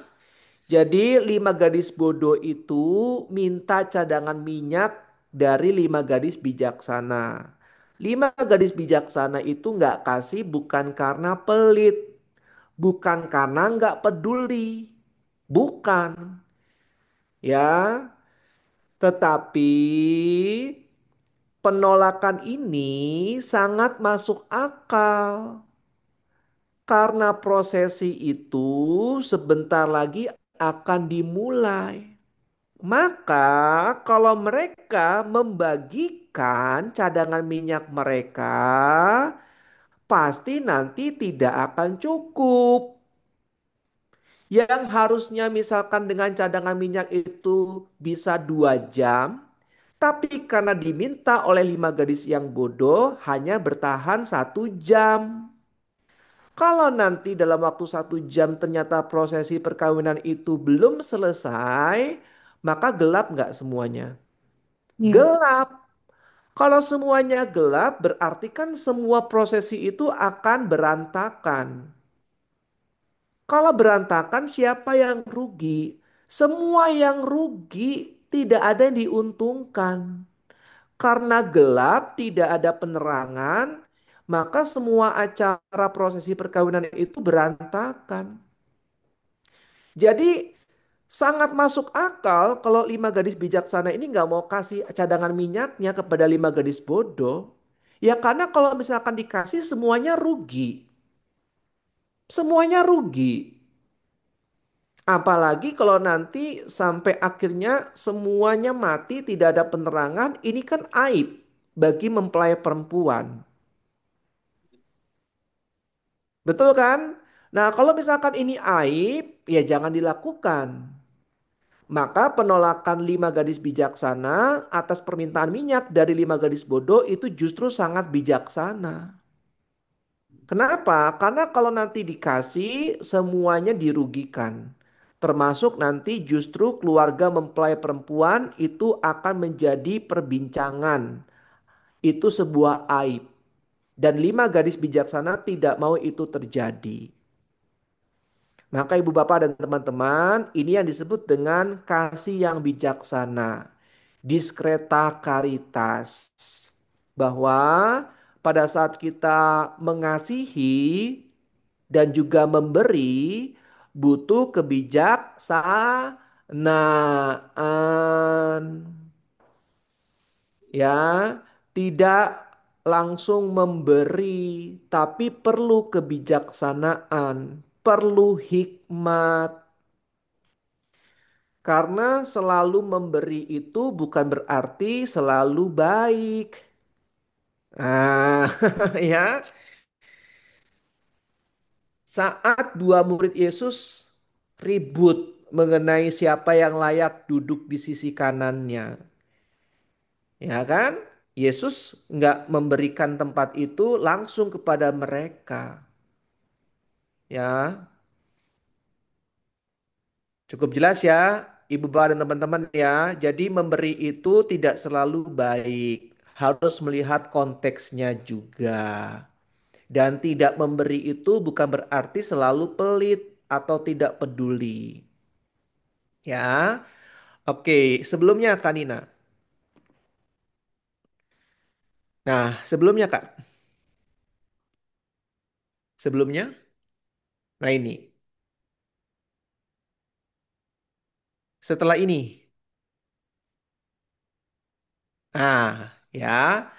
Jadi 5 gadis bodoh itu minta cadangan minyak dari 5 gadis bijaksana. 5 gadis bijaksana itu nggak kasih bukan karena pelit. Bukan karena nggak peduli. Bukan. Ya. Tetapi penolakan ini sangat masuk akal. Karena prosesi itu sebentar lagi akan dimulai. Maka kalau mereka membagikan cadangan minyak mereka, pasti nanti tidak akan cukup. Yang harusnya misalkan dengan cadangan minyak itu bisa 2 jam, tapi karena diminta oleh 5 gadis yang bodoh hanya bertahan 1 jam. Kalau nanti dalam waktu 1 jam ternyata prosesi perkawinan itu belum selesai, maka gelap nggak semuanya? Ya. Gelap. Kalau semuanya gelap berarti kan semua prosesi itu akan berantakan. Kalau berantakan siapa yang rugi? Semua yang rugi, tidak ada yang diuntungkan. Karena gelap, tidak ada penerangan, maka semua acara prosesi perkawinan itu berantakan. Jadi sangat masuk akal kalau 5 gadis bijaksana ini nggak mau kasih cadangan minyaknya kepada 5 gadis bodoh. Ya karena kalau misalkan dikasih semuanya rugi. Semuanya rugi. Apalagi kalau nanti sampai akhirnya semuanya mati tidak ada penerangan. Ini kan aib bagi mempelai perempuan. Betul kan? Nah kalau misalkan ini aib ya jangan dilakukan. Maka penolakan 5 gadis bijaksana atas permintaan minyak dari 5 gadis bodoh itu justru sangat bijaksana. Kenapa? Karena kalau nanti dikasih semuanya dirugikan. Termasuk nanti justru keluarga mempelai perempuan itu akan menjadi perbincangan. Itu sebuah aib. Dan 5 gadis bijaksana tidak mau itu terjadi. Maka ibu bapak dan teman-teman, ini yang disebut dengan kasih yang bijaksana. Diskreta caritas. Bahwa pada saat kita mengasihi dan juga memberi, butuh kebijaksanaan. Ya, tidak langsung memberi, tapi perlu kebijaksanaan, perlu hikmat. Karena selalu memberi itu bukan berarti selalu baik. Ah, ya. Saat dua murid Yesus ribut mengenai siapa yang layak duduk di sisi kanannya. Ya kan? Yesus nggak memberikan tempat itu langsung kepada mereka. Ya, cukup jelas ya, Ibu Bapak dan teman-teman ya. Jadi memberi itu tidak selalu baik. Harus melihat konteksnya juga. Dan tidak memberi itu bukan berarti selalu pelit atau tidak peduli. Ya, oke. Sebelumnya Kak Nina. Nah, sebelumnya Kak. Sebelumnya. Nah ini. Setelah ini. Nah, ya.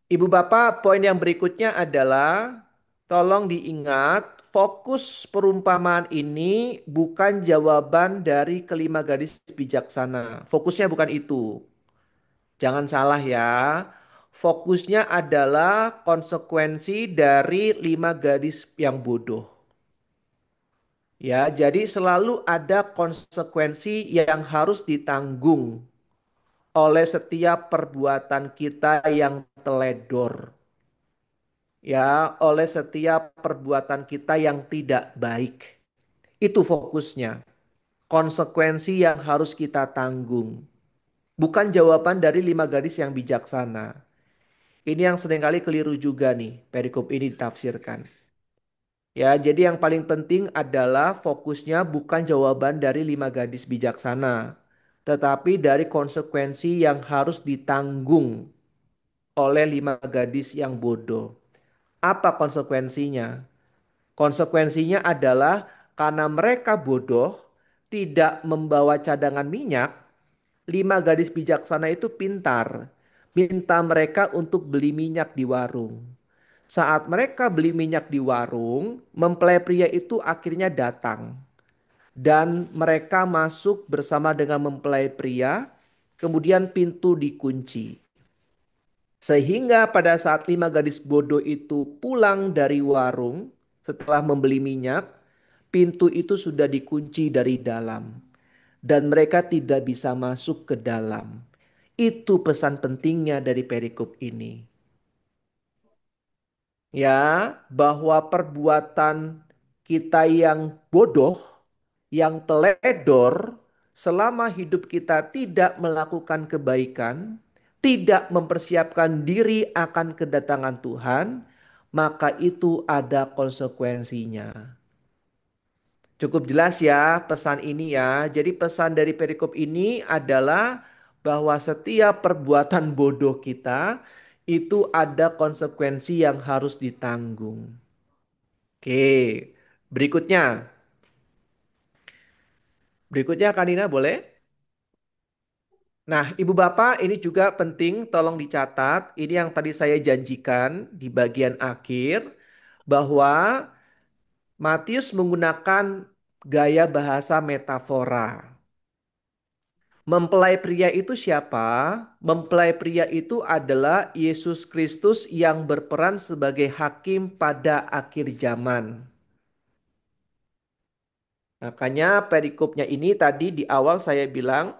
Ibu Bapak, poin yang berikutnya adalah tolong diingat, fokus perumpamaan ini bukan jawaban dari kelima gadis bijaksana. Fokusnya bukan itu. Jangan salah ya. Fokusnya adalah konsekuensi dari 5 gadis yang bodoh. Ya, jadi selalu ada konsekuensi yang harus ditanggung oleh setiap perbuatan kita yang teledor. Ya, oleh setiap perbuatan kita yang tidak baik. Itu fokusnya. Konsekuensi yang harus kita tanggung. Bukan jawaban dari 5 gadis yang bijaksana. Ini yang seringkali keliru juga nih, perikop ini ditafsirkan. Ya, jadi yang paling penting adalah fokusnya bukan jawaban dari 5 gadis bijaksana, tetapi dari konsekuensi yang harus ditanggung oleh 5 gadis yang bodoh. Apa konsekuensinya? Konsekuensinya adalah karena mereka bodoh, tidak membawa cadangan minyak, 5 gadis bijaksana itu pintar. Minta mereka untuk beli minyak di warung. Saat mereka beli minyak di warung, mempelai pria itu akhirnya datang. Dan mereka masuk bersama dengan mempelai pria, kemudian pintu dikunci. Sehingga pada saat 5 gadis bodoh itu pulang dari warung setelah membeli minyak, pintu itu sudah dikunci dari dalam dan mereka tidak bisa masuk ke dalam. Itu pesan pentingnya dari perikop ini. Ya, bahwa perbuatan kita yang bodoh, yang teledor, selama hidup kita tidak melakukan kebaikan, tidak mempersiapkan diri akan kedatangan Tuhan, maka itu ada konsekuensinya. Cukup jelas ya pesan ini ya. Jadi pesan dari perikop ini adalah bahwa setiap perbuatan bodoh kita itu ada konsekuensi yang harus ditanggung. Oke, berikutnya. Berikutnya Kanina boleh? Nah, Ibu Bapak ini juga penting tolong dicatat. Ini yang tadi saya janjikan di bagian akhir bahwa Matius menggunakan gaya bahasa metafora. Mempelai pria itu siapa? Mempelai pria itu adalah Yesus Kristus yang berperan sebagai hakim pada akhir zaman. Makanya perikopnya ini tadi di awal saya bilang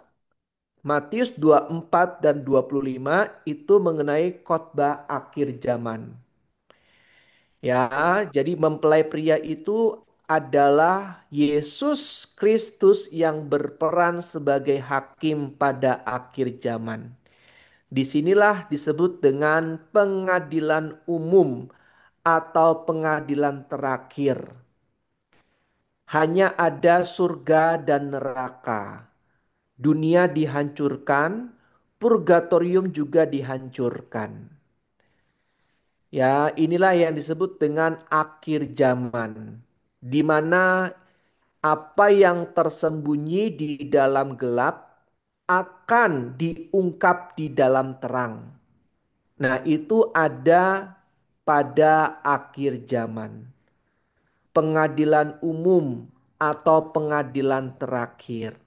Matius 24 dan 25 itu mengenai khotbah akhir zaman. Ya, jadi mempelai pria itu adalah Yesus Kristus yang berperan sebagai hakim pada akhir zaman. Disinilah disebut dengan pengadilan umum atau pengadilan terakhir. Hanya ada surga dan neraka. Dunia dihancurkan, purgatorium juga dihancurkan. Ya, inilah yang disebut dengan akhir zaman, di mana apa yang tersembunyi di dalam gelap akan diungkap di dalam terang. Nah, itu ada pada akhir zaman. Pengadilan umum atau pengadilan terakhir.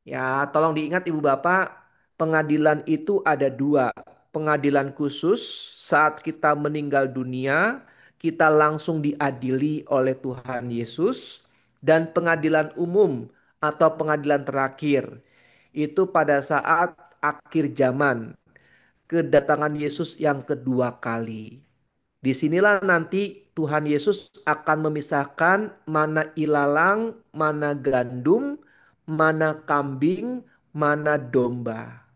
Ya, tolong diingat Ibu Bapak, pengadilan itu ada dua. Pengadilan khusus saat kita meninggal dunia, kita langsung diadili oleh Tuhan Yesus. Dan pengadilan umum atau pengadilan terakhir, itu pada saat akhir zaman, kedatangan Yesus yang kedua kali. Disinilah nanti Tuhan Yesus akan memisahkan mana ilalang, mana gandum, mana kambing, mana domba.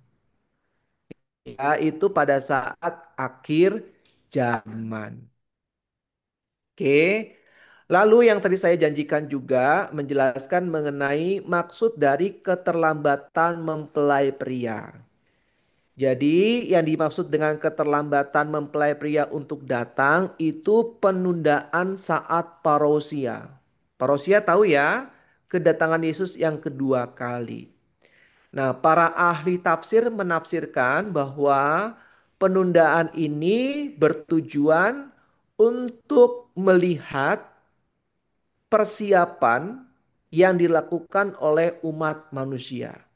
Ya, itu pada saat akhir zaman. Oke. Lalu yang tadi saya janjikan juga menjelaskan mengenai maksud dari keterlambatan mempelai pria. Jadi yang dimaksud dengan keterlambatan mempelai pria untuk datang itu penundaan saat parousia. Parousia tahu ya, kedatangan Yesus yang kedua kali. Nah, para ahli tafsir menafsirkan bahwa penundaan ini bertujuan untuk melihat persiapan yang dilakukan oleh umat manusia.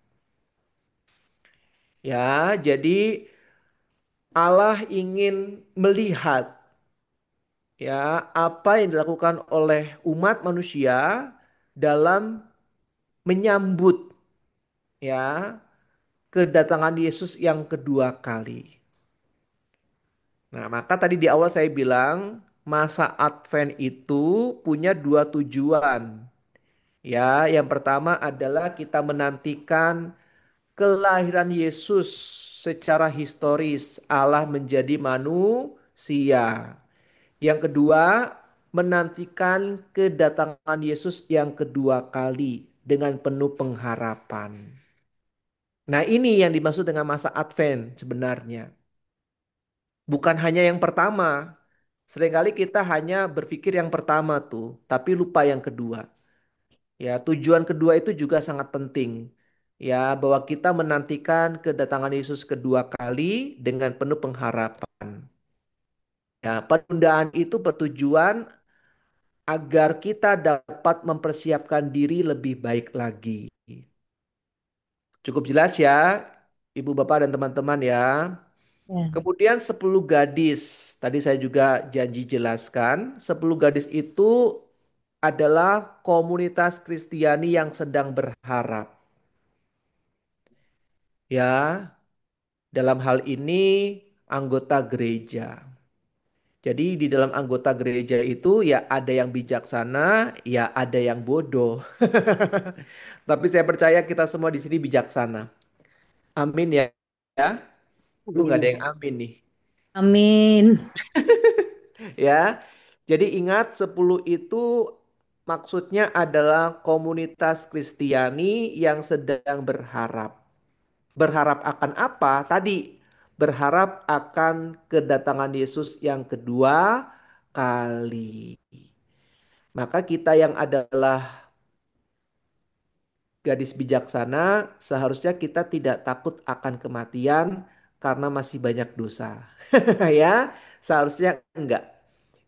Ya, jadi Allah ingin melihat ya apa yang dilakukan oleh umat manusia dalam menyambut ya kedatangan Yesus yang kedua kali. Nah, maka tadi di awal saya bilang masa Advent itu punya dua tujuan. Ya, yang pertama adalah kita menantikan kelahiran Yesus secara historis, Allah menjadi manusia. Yang kedua, menantikan kedatangan Yesus yang kedua kali dengan penuh pengharapan. Nah, ini yang dimaksud dengan masa Advent sebenarnya. Bukan hanya yang pertama. Seringkali kita hanya berpikir yang pertama tuh, tapi lupa yang kedua. Ya, tujuan kedua itu juga sangat penting. Ya, bahwa kita menantikan kedatangan Yesus kedua kali dengan penuh pengharapan. Ya, penundaan itu bertujuan agar kita dapat mempersiapkan diri lebih baik lagi. Cukup jelas ya, Ibu Bapak dan teman-teman ya. Ya. Kemudian 10 gadis, tadi saya juga janji jelaskan, 10 gadis itu adalah komunitas Kristiani yang sedang berharap. Ya, dalam hal ini anggota gereja. Jadi di dalam anggota gereja itu ya ada yang bijaksana, ya ada yang bodoh. Tapi saya percaya kita semua di sini bijaksana. Amin ya. Ya, nggak ada yang Amin. amin nih. Amin. Ya. Jadi ingat 10 itu maksudnya adalah komunitas Kristiani yang sedang berharap. Berharap akan apa? Tadi berharap akan kedatangan Yesus yang kedua kali. Maka kita yang adalah gadis bijaksana, seharusnya kita tidak takut akan kematian karena masih banyak dosa. Ya, seharusnya enggak.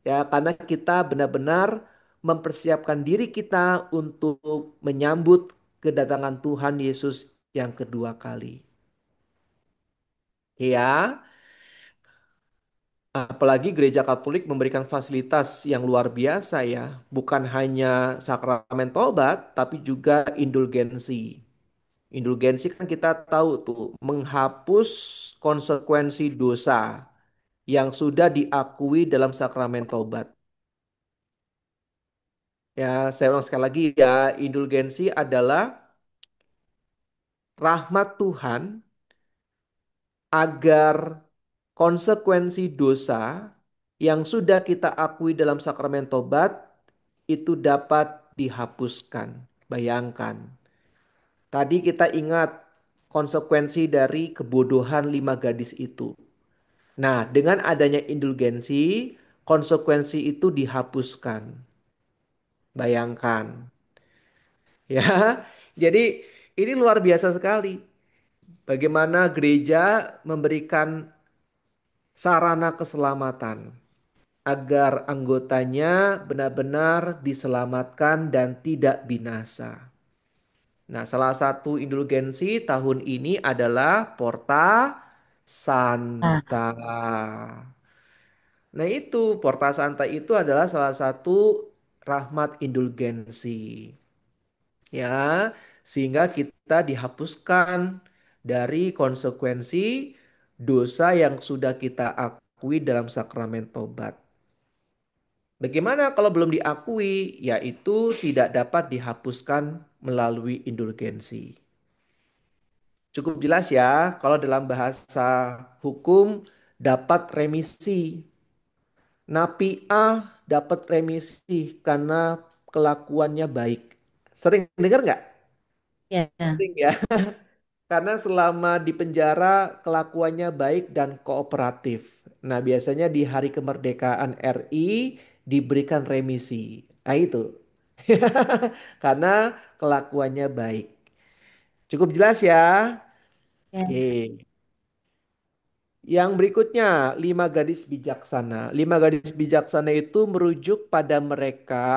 Ya, karena kita benar-benar mempersiapkan diri kita untuk menyambut kedatangan Tuhan Yesus yang kedua kali. Ya, apalagi gereja Katolik memberikan fasilitas yang luar biasa ya, bukan hanya sakramen tobat, tapi juga indulgensi. Indulgensi kan kita tahu tuh menghapus konsekuensi dosa yang sudah diakui dalam sakramen tobat. Ya, saya ulang sekali lagi ya, indulgensi adalah rahmat Tuhan agar konsekuensi dosa yang sudah kita akui dalam sakramen tobat itu dapat dihapuskan. Bayangkan, tadi kita ingat konsekuensi dari kebodohan lima gadis itu. Nah, dengan adanya indulgensi, konsekuensi itu dihapuskan. Bayangkan, ya. Jadi ini luar biasa sekali. Bagaimana gereja memberikan sarana keselamatan agar anggotanya benar-benar diselamatkan dan tidak binasa. Nah, salah satu indulgensi tahun ini adalah Porta Ah, Santa. Nah, itu Porta Santa itu adalah salah satu rahmat indulgensi. Ya, sehingga kita dihapuskan dari konsekuensi dosa yang sudah kita akui dalam sakramen tobat. Bagaimana kalau belum diakui? Yaitu tidak dapat dihapuskan melalui indulgensi. Cukup jelas ya, kalau dalam bahasa hukum dapat remisi. Napi A dapat remisi karena kelakuannya baik. Sering dengar nggak? ya, Sering ya. Karena selama di penjara kelakuannya baik dan kooperatif. Nah, biasanya di hari kemerdekaan RI diberikan remisi. Nah, itu. Karena kelakuannya baik. Cukup jelas ya? ya. Oke. Yang berikutnya, lima gadis bijaksana. Lima gadis bijaksana itu merujuk pada mereka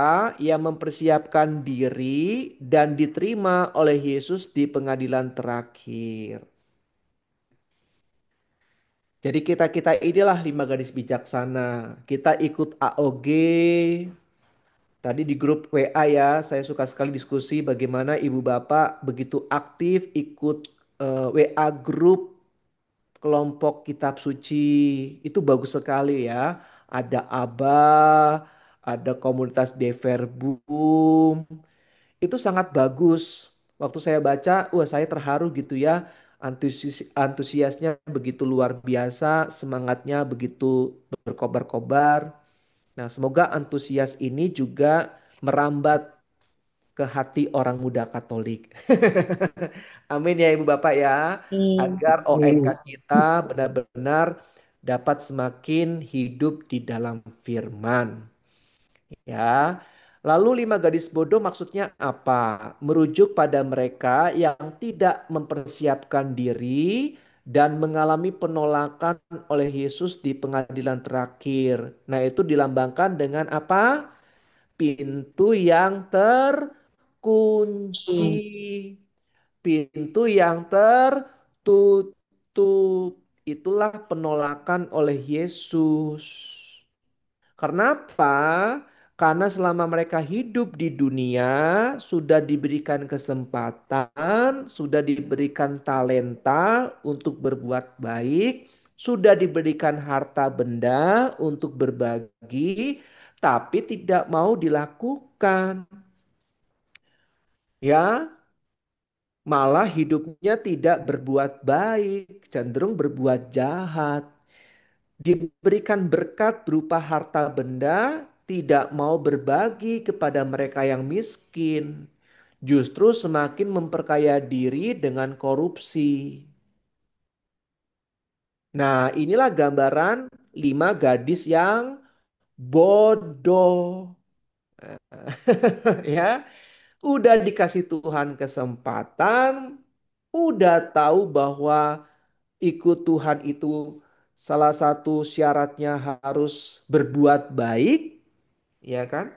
yang mempersiapkan diri dan diterima oleh Yesus di pengadilan terakhir. Jadi kita-kita inilah lima gadis bijaksana. Kita ikut AOG. Tadi di grup WA ya, saya suka sekali diskusi bagaimana ibu bapak begitu aktif ikut WA grup kelompok kitab suci. Itu bagus sekali ya. Ada ABA, ada komunitas Deverbum. Itu sangat bagus. Waktu saya baca, wah saya terharu gitu ya. Antusiasnya begitu luar biasa, semangatnya begitu berkobar-kobar. Nah, semoga antusias ini juga merambat ke hati orang muda Katolik. Amin ya Ibu Bapak ya, Amin. agar OMK kita benar-benar dapat semakin hidup di dalam firman. Ya. Lalu lima gadis bodoh maksudnya apa? Merujuk pada mereka yang tidak mempersiapkan diri dan mengalami penolakan oleh Yesus di pengadilan terakhir. Nah, itu dilambangkan dengan apa? Pintu yang terkunci. Ci. Pintu yang tertutup. Itulah penolakan oleh Yesus. Kenapa? Karena selama mereka hidup di dunia, sudah diberikan kesempatan, sudah diberikan talenta untuk berbuat baik, sudah diberikan harta benda untuk berbagi, tapi tidak mau dilakukan. Ya, malah hidupnya tidak berbuat baik, cenderung berbuat jahat. Diberikan berkat berupa harta benda, tidak mau berbagi kepada mereka yang miskin. Justru semakin memperkaya diri dengan korupsi. Nah, inilah gambaran lima gadis yang bodoh. Ya, udah dikasih Tuhan kesempatan, udah tahu bahwa ikut Tuhan itu salah satu syaratnya harus berbuat baik, ya kan?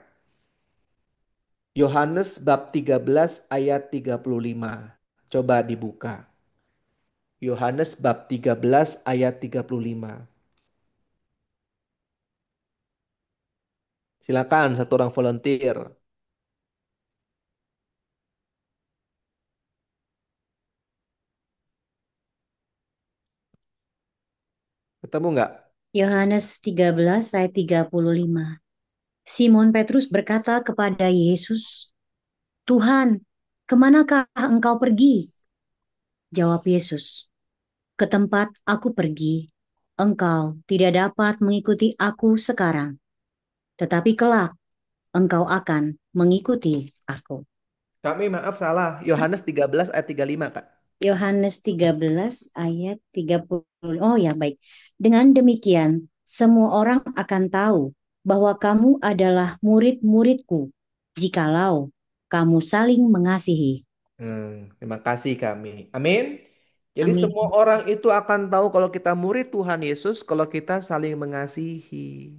Yohanes bab 13 ayat 35. Coba dibuka. Yohanes bab 13 ayat 35. Silakan satu orang volunteer. Ketemu nggak? Yohanes 13 ayat 35. Simon Petrus berkata kepada Yesus, Tuhan, kemanakah engkau pergi? Jawab Yesus, ke tempat aku pergi, engkau tidak dapat mengikuti aku sekarang, tetapi kelak engkau akan mengikuti aku. Kami maaf salah. Yohanes 13 ayat 35, Kak. Yohanes 13 ayat 30. Oh ya, baik. Dengan demikian, semua orang akan tahu bahwa kamu adalah murid-muridku, jikalau kamu saling mengasihi. Terima kasih kami. Amin. Jadi Amin. semua orang itu akan tahu kalau kita murid Tuhan Yesus, kalau kita saling mengasihi.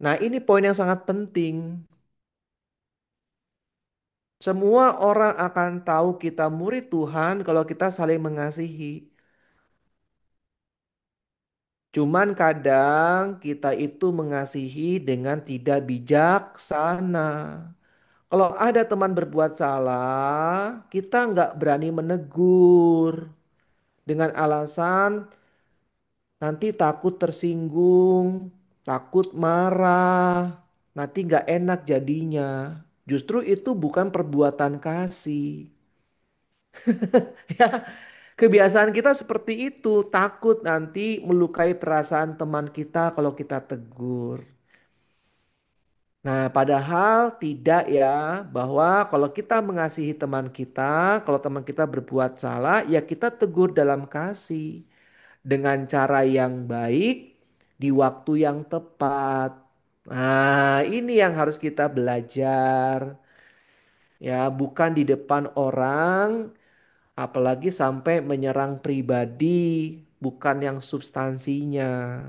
Nah, ini poin yang sangat penting. Semua orang akan tahu kita murid Tuhan kalau kita saling mengasihi. Cuman kadang kita itu mengasihi dengan tidak bijaksana. Kalau ada teman berbuat salah, kita nggak berani menegur dengan alasan nanti takut tersinggung, takut marah, nanti nggak enak jadinya. Justru itu bukan perbuatan kasih. Ya, kebiasaan kita seperti itu, takut nanti melukai perasaan teman kita kalau kita tegur. Nah, padahal tidak ya, bahwa kalau kita mengasihi teman kita, kalau teman kita berbuat salah, ya kita tegur dalam kasih dengan cara yang baik di waktu yang tepat. Nah, ini yang harus kita belajar. Ya, bukan di depan orang, apalagi sampai menyerang pribadi, bukan yang substansinya.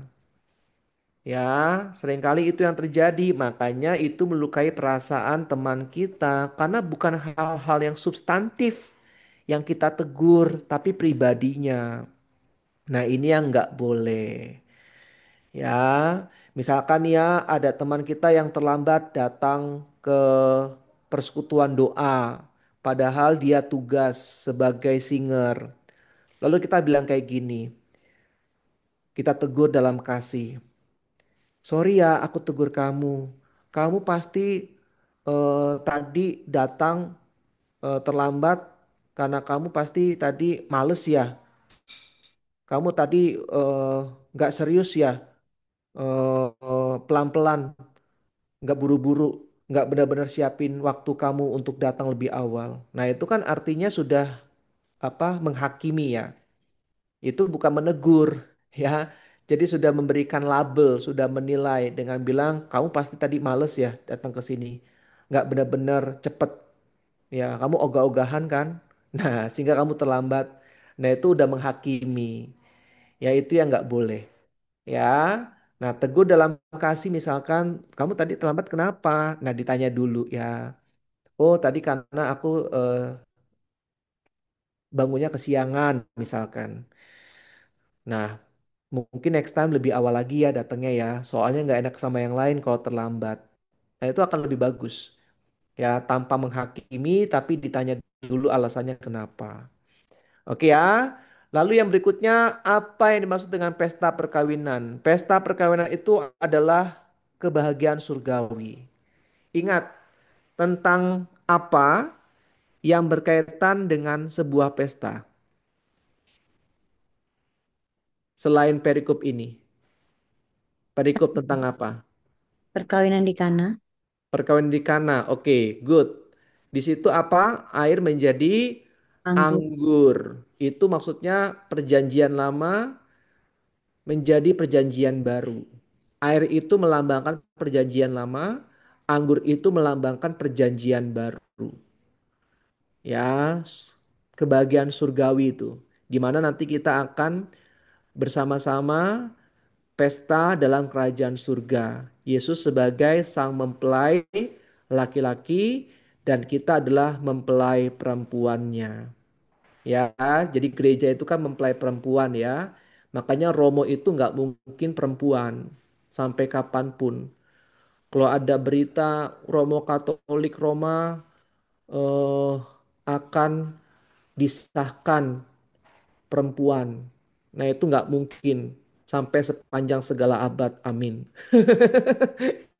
Ya, seringkali itu yang terjadi. Makanya itu melukai perasaan teman kita karena bukan hal-hal yang substantif yang kita tegur, tapi pribadinya. Nah, ini yang nggak boleh. Ya, misalkan ya ada teman kita yang terlambat datang ke persekutuan doa, padahal dia tugas sebagai singer. Lalu kita bilang kayak gini, kita tegur dalam kasih. Sorry ya, aku tegur kamu. Kamu pasti tadi datang terlambat karena kamu pasti tadi males ya. Kamu tadi nggak serius ya, pelan-pelan, nggak buru-buru, nggak benar-benar siapin waktu kamu untuk datang lebih awal. Nah itu kan artinya sudah apa menghakimi ya. Itu bukan menegur ya. Jadi sudah memberikan label, sudah menilai dengan bilang kamu pasti tadi males ya datang ke sini. Nggak benar-benar cepet ya. Kamu ogah-ogahan kan. Nah sehingga kamu terlambat. Nah itu udah menghakimi. Ya itu yang nggak boleh ya. Nah tegur dalam kasih misalkan kamu tadi terlambat kenapa? Nah ditanya dulu ya. Oh tadi karena aku bangunnya kesiangan misalkan. Nah, mungkin next time lebih awal lagi ya datangnya ya. Soalnya nggak enak sama yang lain kalau terlambat. Nah, itu akan lebih bagus. Ya, tanpa menghakimi tapi ditanya dulu alasannya kenapa. Oke ya. Lalu yang berikutnya, apa yang dimaksud dengan pesta perkawinan? Pesta perkawinan itu adalah kebahagiaan surgawi. Ingat tentang apa yang berkaitan dengan sebuah pesta selain perikop ini. Perikop tentang apa? Perkawinan di Kana, Perkawinan di Kana. Oke, good. Di situ apa? Air menjadi anggur, anggur. Itu maksudnya perjanjian lama menjadi perjanjian baru. Air itu melambangkan perjanjian lama, anggur itu melambangkan perjanjian baru. Ya, kebahagiaan surgawi itu. Di mana nanti kita akan bersama-sama pesta dalam kerajaan surga. Yesus sebagai sang mempelai laki-laki dan kita adalah mempelai perempuannya. Ya, jadi gereja itu kan mempelai perempuan ya. Makanya Romo itu nggak mungkin perempuan sampai kapanpun. Kalau ada berita Romo Katolik Roma eh, akan disahkan perempuan. Nah itu nggak mungkin. sampai sepanjang segala abad. Amin.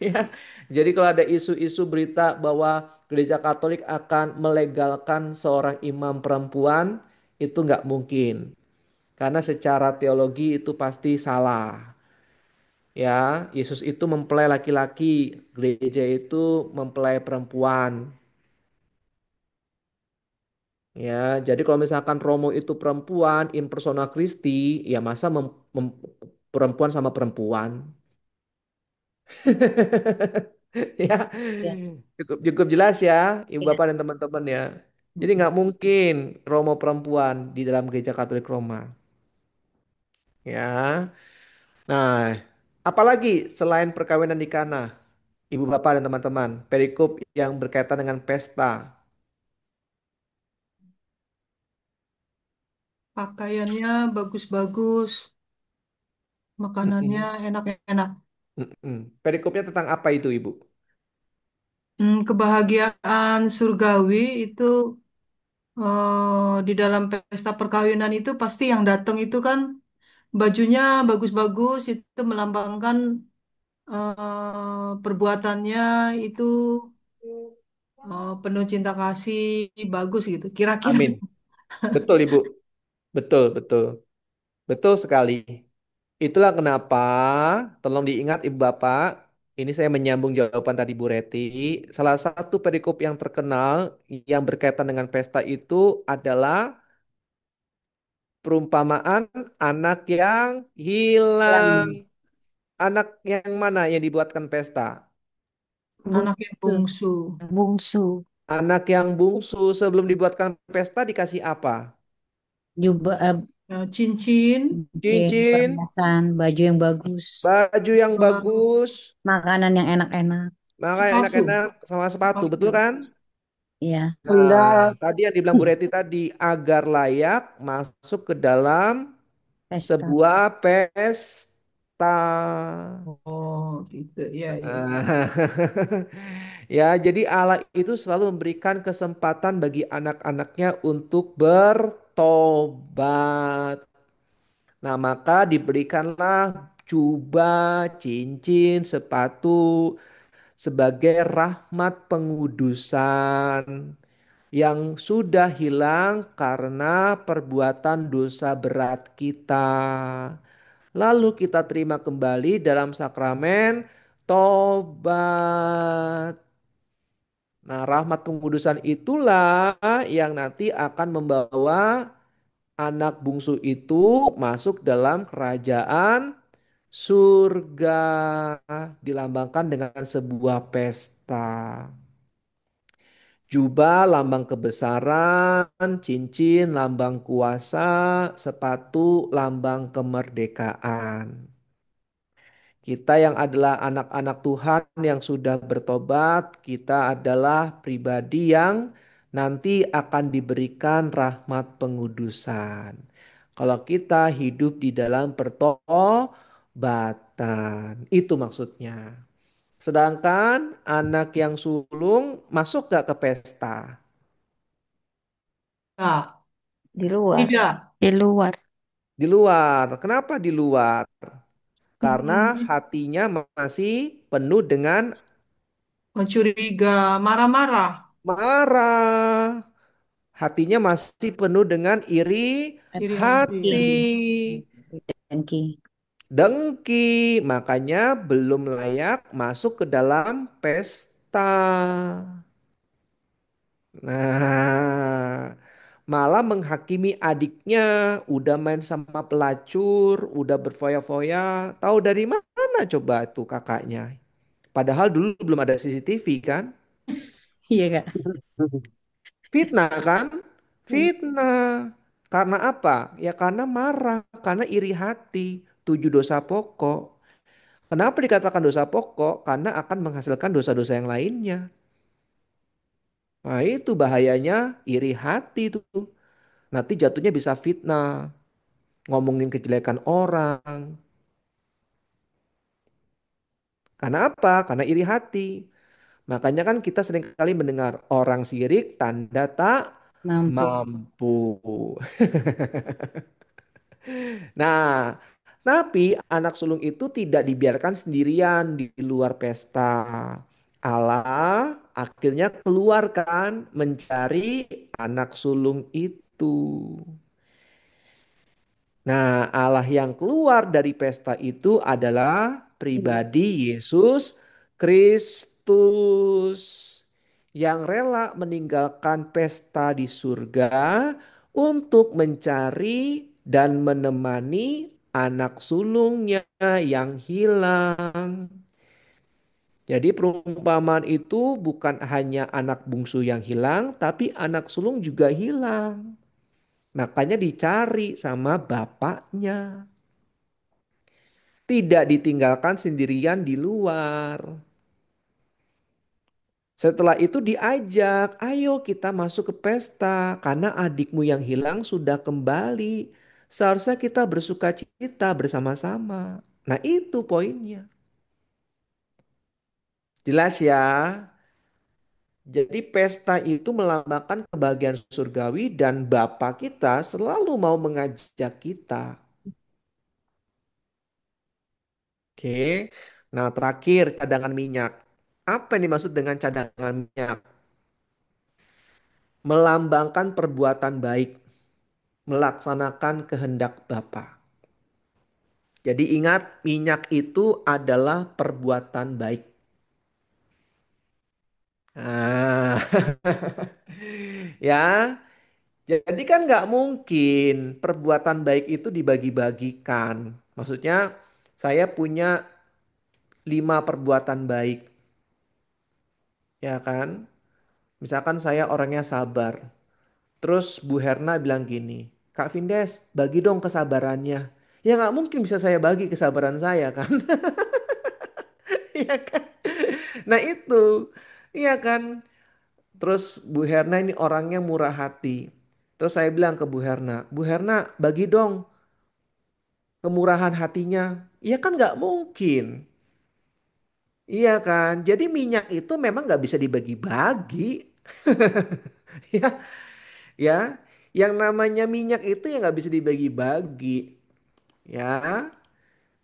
Ya. Jadi kalau ada isu-isu berita bahwa Gereja Katolik akan melegalkan seorang imam perempuan, itu nggak mungkin. Karena secara teologi itu pasti salah. Ya, Yesus itu mempelai laki-laki, gereja itu mempelai perempuan. Ya, jadi kalau misalkan Romo itu perempuan, in persona Christi, ya masa perempuan sama perempuan. Ya, Ya. cukup cukup jelas ya, Ibu Iya. Bapak dan teman-teman ya. Jadi Mm-mm. nggak mungkin Romo perempuan di dalam gereja Katolik Roma. Ya, nah, apalagi selain perkawinan di Kana, Ibu Bapak dan teman-teman, perikop yang berkaitan dengan pesta. Pakaiannya bagus-bagus, makanannya Mm-mm, enak-enak. mm-mm. Perikopnya tentang apa itu, Ibu? Kebahagiaan surgawi itu di dalam pesta perkawinan itu pasti yang datang itu kan bajunya bagus-bagus, itu melambangkan perbuatannya itu penuh cinta kasih, bagus gitu. Kira-kira. Amin. Betul, Ibu. Betul, betul. Betul sekali. Itulah kenapa, tolong diingat Ibu Bapak, ini saya menyambung jawaban tadi Bu Reti. Salah satu perikop yang terkenal yang berkaitan dengan pesta itu adalah perumpamaan anak yang hilang. Hilang. Anak yang mana yang dibuatkan pesta? Anak yang Bungsu. bungsu. Bungsu. Anak yang bungsu sebelum dibuatkan pesta dikasih apa? Jubah, Cincin, Cincin, perhiasan, baju yang bagus, baju yang eh, bagus, makanan yang enak-enak. makan sepatu. enak-enak sama sepatu, betul Sepatu. kan? Iya, Nah, tadi yang dibilang Bu Reti tadi agar layak masuk ke dalam pesta. sebuah pesta. Oh, gitu. Ya, ya. Ah, ya, jadi Allah itu selalu memberikan kesempatan bagi anak-anaknya untuk bertobat. Nah, maka diberikanlah jubah, cincin, sepatu sebagai rahmat pengudusan yang sudah hilang karena perbuatan dosa berat kita. Lalu kita terima kembali dalam sakramen tobat. Nah, rahmat pengudusan itulah yang nanti akan membawa anak bungsu itu masuk dalam kerajaan surga, dilambangkan dengan sebuah pesta. Jubah lambang kebesaran, cincin lambang kuasa, sepatu lambang kemerdekaan. Kita yang adalah anak-anak Tuhan yang sudah bertobat, kita adalah pribadi yang nanti akan diberikan rahmat pengudusan. Kalau kita hidup di dalam pertobatan, itu maksudnya. Sedangkan anak yang sulung masuk gak ke pesta? Nah, Di luar. tidak. Di luar. Di luar. Kenapa di luar? Karena Hmm, hatinya masih penuh dengan Curiga, marah-marah, marah. Hatinya masih penuh dengan iri iri hati. hati. Ya. Dengki. Dengki. Makanya belum layak masuk ke dalam pesta. Nah, malah menghakimi adiknya, udah main sama pelacur, udah berfoya-foya. Tahu dari mana coba tuh kakaknya? Padahal dulu belum ada CCTV kan? Iya, Kak. Fitnah kan? Fitnah. Karena apa? Ya karena marah, karena iri hati. Tujuh dosa pokok. Kenapa dikatakan dosa pokok? Karena akan menghasilkan dosa-dosa yang lainnya. Nah itu bahayanya iri hati itu. Nanti jatuhnya bisa fitnah, ngomongin kejelekan orang. Karena apa? Karena iri hati. Makanya kan kita sering kali mendengar orang sirik tanda tak Mampu. mampu. Nah, Tapi anak sulung itu tidak dibiarkan sendirian di luar pesta. Allah akhirnya keluarkan mencari anak sulung itu. Nah, Allah yang keluar dari pesta itu adalah pribadi Yesus Kristus yang rela meninggalkan pesta di surga untuk mencari dan menemani anak sulungnya yang hilang. Jadi perumpamaan itu bukan hanya anak bungsu yang hilang, tapi anak sulung juga hilang. Makanya dicari sama bapaknya. Tidak ditinggalkan sendirian di luar. Setelah itu diajak, ayo kita masuk ke pesta karena adikmu yang hilang sudah kembali. Seharusnya kita bersuka cita bersama-sama. Nah itu poinnya. Jelas ya. Jadi pesta itu melambangkan kebahagiaan surgawi dan Bapa kita selalu mau mengajak kita. Oke. Nah terakhir cadangan minyak. Apa yang dimaksud dengan cadangan minyak? Melambangkan perbuatan baik, melaksanakan kehendak Bapa. Jadi ingat, minyak itu adalah perbuatan baik. Nah, ya, jadi kan nggak mungkin perbuatan baik itu dibagi-bagikan. Maksudnya, saya punya 5 perbuatan baik, ya kan? Misalkan saya orangnya sabar. Terus Bu Herna bilang gini, Kak Vindes, bagi dong kesabarannya. Ya nggak mungkin bisa saya bagi kesabaran saya kan. Iya kan? Nah itu, iya kan? Terus Bu Herna ini orangnya murah hati. Terus saya bilang ke Bu Herna bagi dong kemurahan hatinya. Iya kan nggak mungkin. Iya kan? Jadi minyak itu memang nggak bisa dibagi-bagi. Ya, ya. Yang namanya minyak itu ya nggak bisa dibagi-bagi. Ya,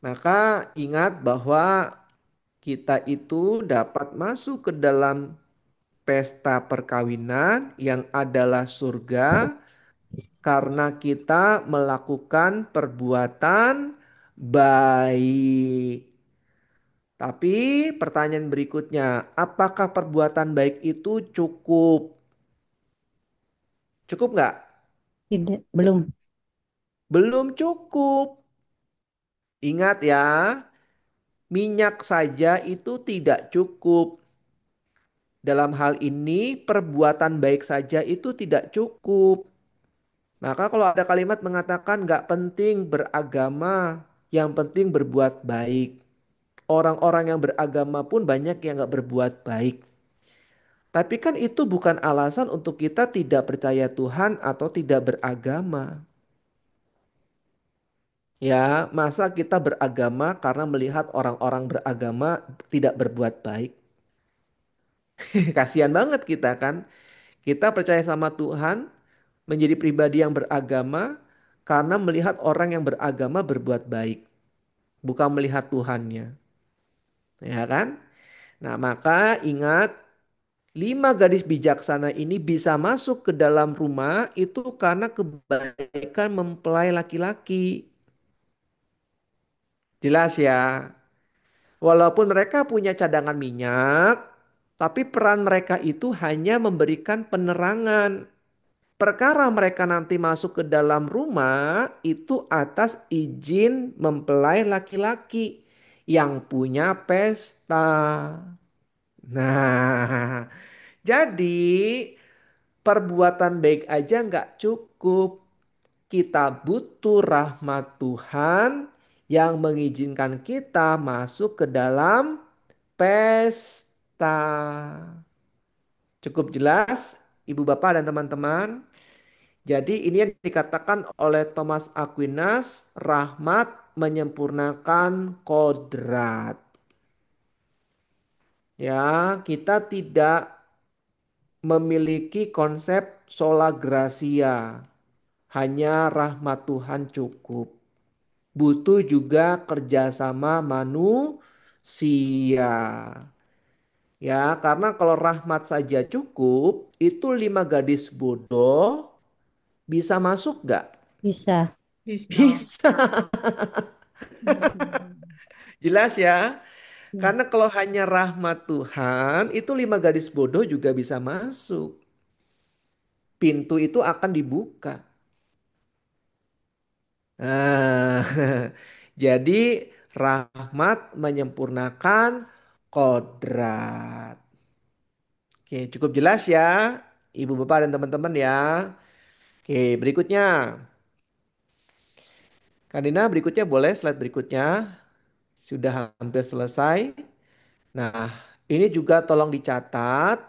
maka ingat bahwa kita itu dapat masuk ke dalam pesta perkawinan yang adalah surga karena kita melakukan perbuatan baik. Tapi pertanyaan berikutnya, apakah perbuatan baik itu cukup? Cukup nggak? Tidak, belum. Belum cukup. Ingat ya, minyak saja itu tidak cukup. Dalam hal ini, perbuatan baik saja itu tidak cukup. Maka kalau ada kalimat mengatakan nggak penting beragama, yang penting berbuat baik. Orang-orang yang beragama pun banyak yang nggak berbuat baik. Tapi kan itu bukan alasan untuk kita tidak percaya Tuhan atau tidak beragama. Ya, masa kita beragama karena melihat orang-orang beragama tidak berbuat baik. Kasihan banget kita kan. Kita percaya sama Tuhan, menjadi pribadi yang beragama karena melihat orang yang beragama berbuat baik, bukan melihat Tuhannya. Ya kan? Nah, maka ingat 5 gadis bijaksana ini bisa masuk ke dalam rumah itu karena kebaikan mempelai laki-laki. Jelas ya. Walaupun mereka punya cadangan minyak, tapi peran mereka itu hanya memberikan penerangan. Perkara mereka nanti masuk ke dalam rumah itu atas izin mempelai laki-laki yang punya pesta. Nah, jadi perbuatan baik aja nggak cukup. Kita butuh rahmat Tuhan yang mengizinkan kita masuk ke dalam pesta. Cukup jelas, Ibu Bapak dan teman-teman. Jadi ini yang dikatakan oleh Thomas Aquinas, rahmat menyempurnakan kodrat. Ya, kita tidak memiliki konsep sola gracia. Hanya rahmat Tuhan cukup. butuh juga kerjasama manusia. Ya, karena kalau rahmat saja cukup, itu 5 gadis bodoh bisa masuk gak? Bisa. Bisa. Bisa, jelas ya. Ya. Karena kalau hanya rahmat Tuhan, itu 5 gadis bodoh juga bisa masuk. Pintu itu akan dibuka. Nah, jadi rahmat menyempurnakan kodrat. Oke, cukup jelas ya, Ibu Bapak dan teman-teman ya. Oke, berikutnya. Kak berikutnya boleh slide berikutnya. Sudah hampir selesai. Nah, ini juga tolong dicatat.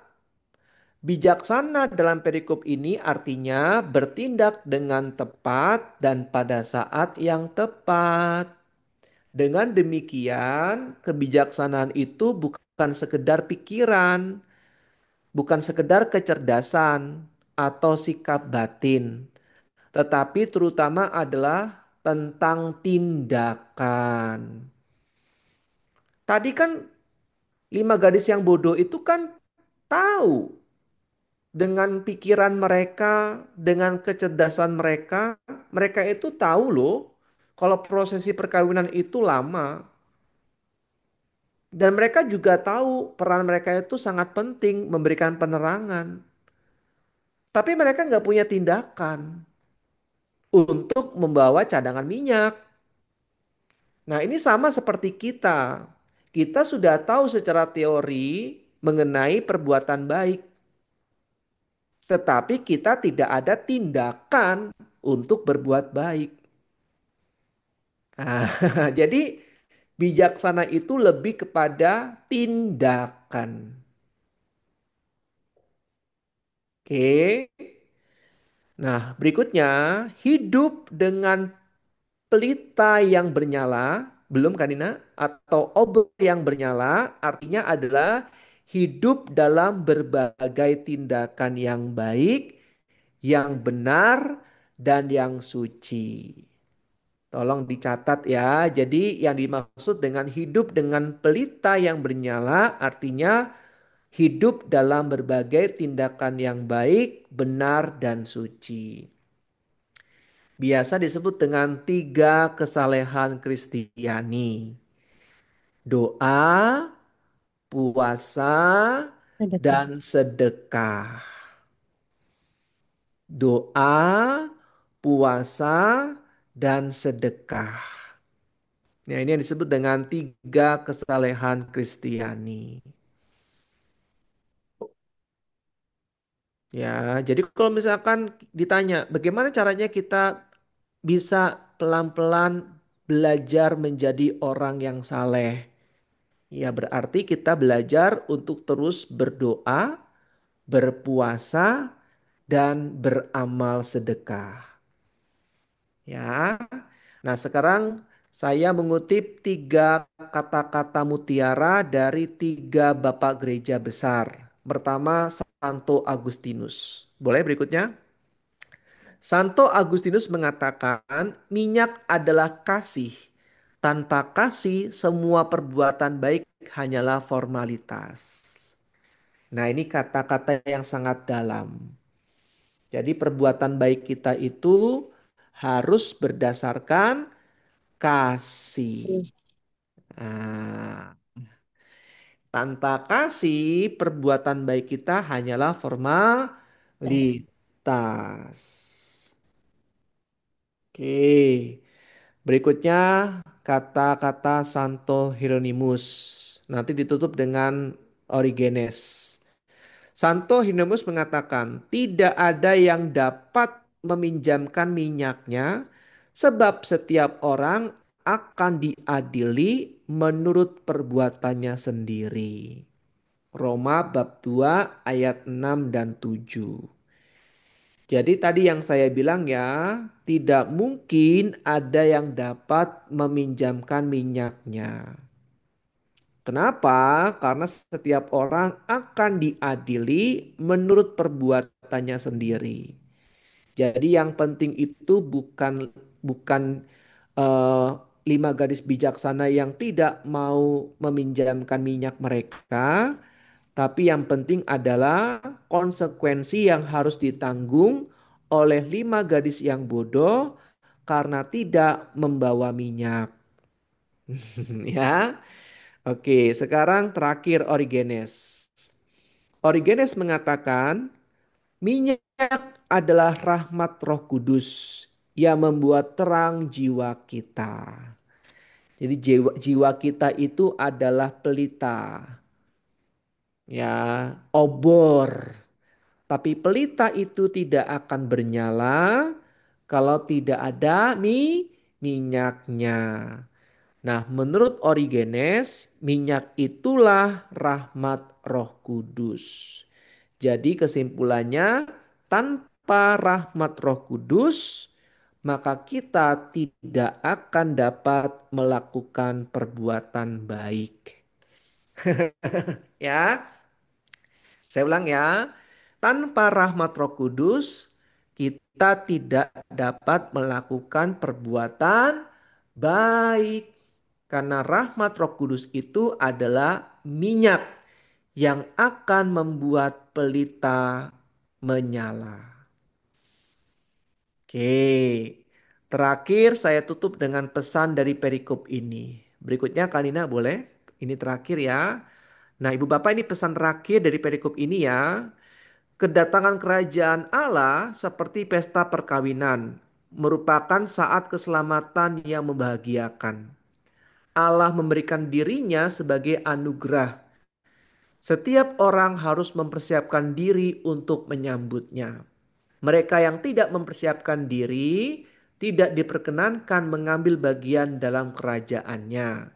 Bijaksana dalam perikop ini artinya bertindak dengan tepat dan pada saat yang tepat. Dengan demikian, kebijaksanaan itu bukan sekedar pikiran, bukan sekedar kecerdasan atau sikap batin, tetapi terutama adalah tentang tindakan. Tadi kan 5 gadis yang bodoh itu kan tahu dengan pikiran mereka, dengan kecerdasan mereka, mereka itu tahu loh kalau prosesi perkawinan itu lama. Dan mereka juga tahu peran mereka itu sangat penting memberikan penerangan. Tapi mereka nggak punya tindakan untuk membawa cadangan minyak. Nah ini sama seperti kita. Kita sudah tahu secara teori mengenai perbuatan baik. Tetapi kita tidak ada tindakan untuk berbuat baik. Nah, jadi bijaksana itu lebih kepada tindakan. Oke. Nah, berikutnya hidup dengan pelita yang bernyala, belum kan Nina? Atau obor yang bernyala artinya adalah hidup dalam berbagai tindakan yang baik, yang benar, dan yang suci. Tolong dicatat ya. Jadi yang dimaksud dengan hidup dengan pelita yang bernyala artinya hidup dalam berbagai tindakan yang baik, benar, dan suci. Biasa disebut dengan 3 kesalehan Kristiani. Doa, puasa, Sedekah. dan sedekah. Doa, puasa, dan sedekah. Nah, ini yang disebut dengan 3 kesalehan Kristiani. Ya, jadi kalau misalkan ditanya bagaimana caranya kita bisa pelan-pelan belajar menjadi orang yang saleh. Ya, berarti kita belajar untuk terus berdoa, berpuasa, dan beramal sedekah. Ya. Nah, sekarang saya mengutip 3 kata-kata mutiara dari 3 bapak gereja besar. Pertama, Santo Agustinus. Boleh berikutnya? Santo Agustinus mengatakan, minyak adalah kasih. Tanpa kasih, semua perbuatan baik hanyalah formalitas. Nah, ini kata-kata yang sangat dalam. Jadi, perbuatan baik kita itu harus berdasarkan kasih. Nah, tanpa kasih, perbuatan baik kita hanyalah formalitas. Oke. Berikutnya kata-kata Santo Hieronymus. Nanti ditutup dengan Origenes. Santo Hieronymus mengatakan, tidak ada yang dapat meminjamkan minyaknya sebab setiap orang akan diadili menurut perbuatannya sendiri. Roma bab 2 ayat 6 dan 7. Jadi tadi yang saya bilang ya, tidak mungkin ada yang dapat meminjamkan minyaknya. Kenapa? Karena setiap orang akan diadili menurut perbuatannya sendiri. Jadi yang penting itu bukan eh, 5 gadis bijaksana yang tidak mau meminjamkan minyak mereka, tapi yang penting adalah konsekuensi yang harus ditanggung oleh 5 gadis yang bodoh karena tidak membawa minyak. Ya, oke. Sekarang terakhir Origenes. Origenes mengatakan minyak adalah rahmat Roh Kudus yang membuat terang jiwa kita. Jadi jiwa kita itu adalah pelita, ya, obor. Tapi pelita itu tidak akan bernyala kalau tidak ada minyaknya. Nah, menurut Origenes, minyak itulah rahmat Roh Kudus. Jadi kesimpulannya, tanpa rahmat Roh Kudus, maka kita tidak akan dapat melakukan perbuatan baik. Ya, saya ulang ya. Tanpa rahmat Roh Kudus, kita tidak dapat melakukan perbuatan baik. Karena rahmat Roh Kudus itu adalah minyak yang akan membuat pelita menyala. Oke, terakhir saya tutup dengan pesan dari perikop ini. Berikutnya Kanina boleh? Ini terakhir ya. Nah, Ibu Bapak, ini pesan terakhir dari perikop ini ya. Kedatangan kerajaan Allah seperti pesta perkawinan merupakan saat keselamatan yang membahagiakan. Allah memberikan dirinya sebagai anugerah. Setiap orang harus mempersiapkan diri untuk menyambutnya. Mereka yang tidak mempersiapkan diri tidak diperkenankan mengambil bagian dalam kerajaannya.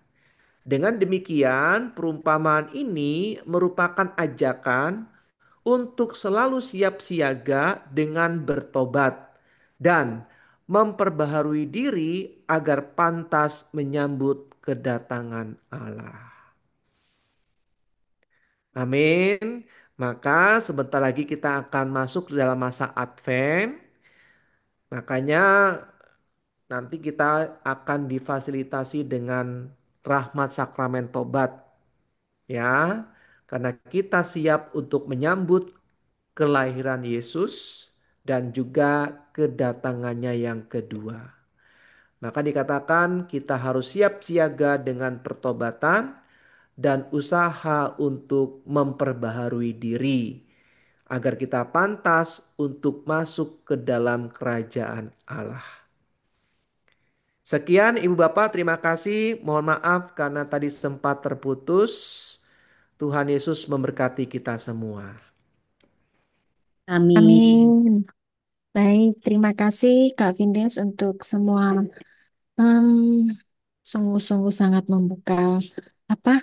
Dengan demikian, perumpamaan ini merupakan ajakan untuk selalu siap siaga dengan bertobat dan memperbaharui diri agar pantas menyambut kedatangan Allah. Amin. Maka sebentar lagi kita akan masuk dalam masa Advent. Makanya nanti kita akan difasilitasi dengan rahmat sakramen tobat, ya. Karena kita siap untuk menyambut kelahiran Yesus dan juga kedatangannya yang kedua. Maka dikatakan kita harus siap siaga dengan pertobatan dan usaha untuk memperbaharui diri agar kita pantas untuk masuk ke dalam kerajaan Allah. Sekian Ibu Bapak, terima kasih. Mohon maaf karena tadi sempat terputus. Tuhan Yesus memberkati kita semua. Amin. Amin. Baik, terima kasih Kak Vindes untuk semua em, sungguh-sungguh sangat membuka apa?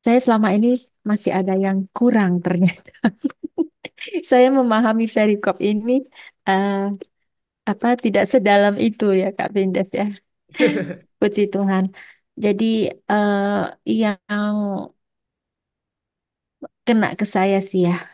Saya selama ini masih ada yang kurang ternyata. Saya memahami perikop ini eh, tidak sedalam itu ya Kak Vindes ya. Puji Tuhan. Jadi yang kena ke saya sih ya.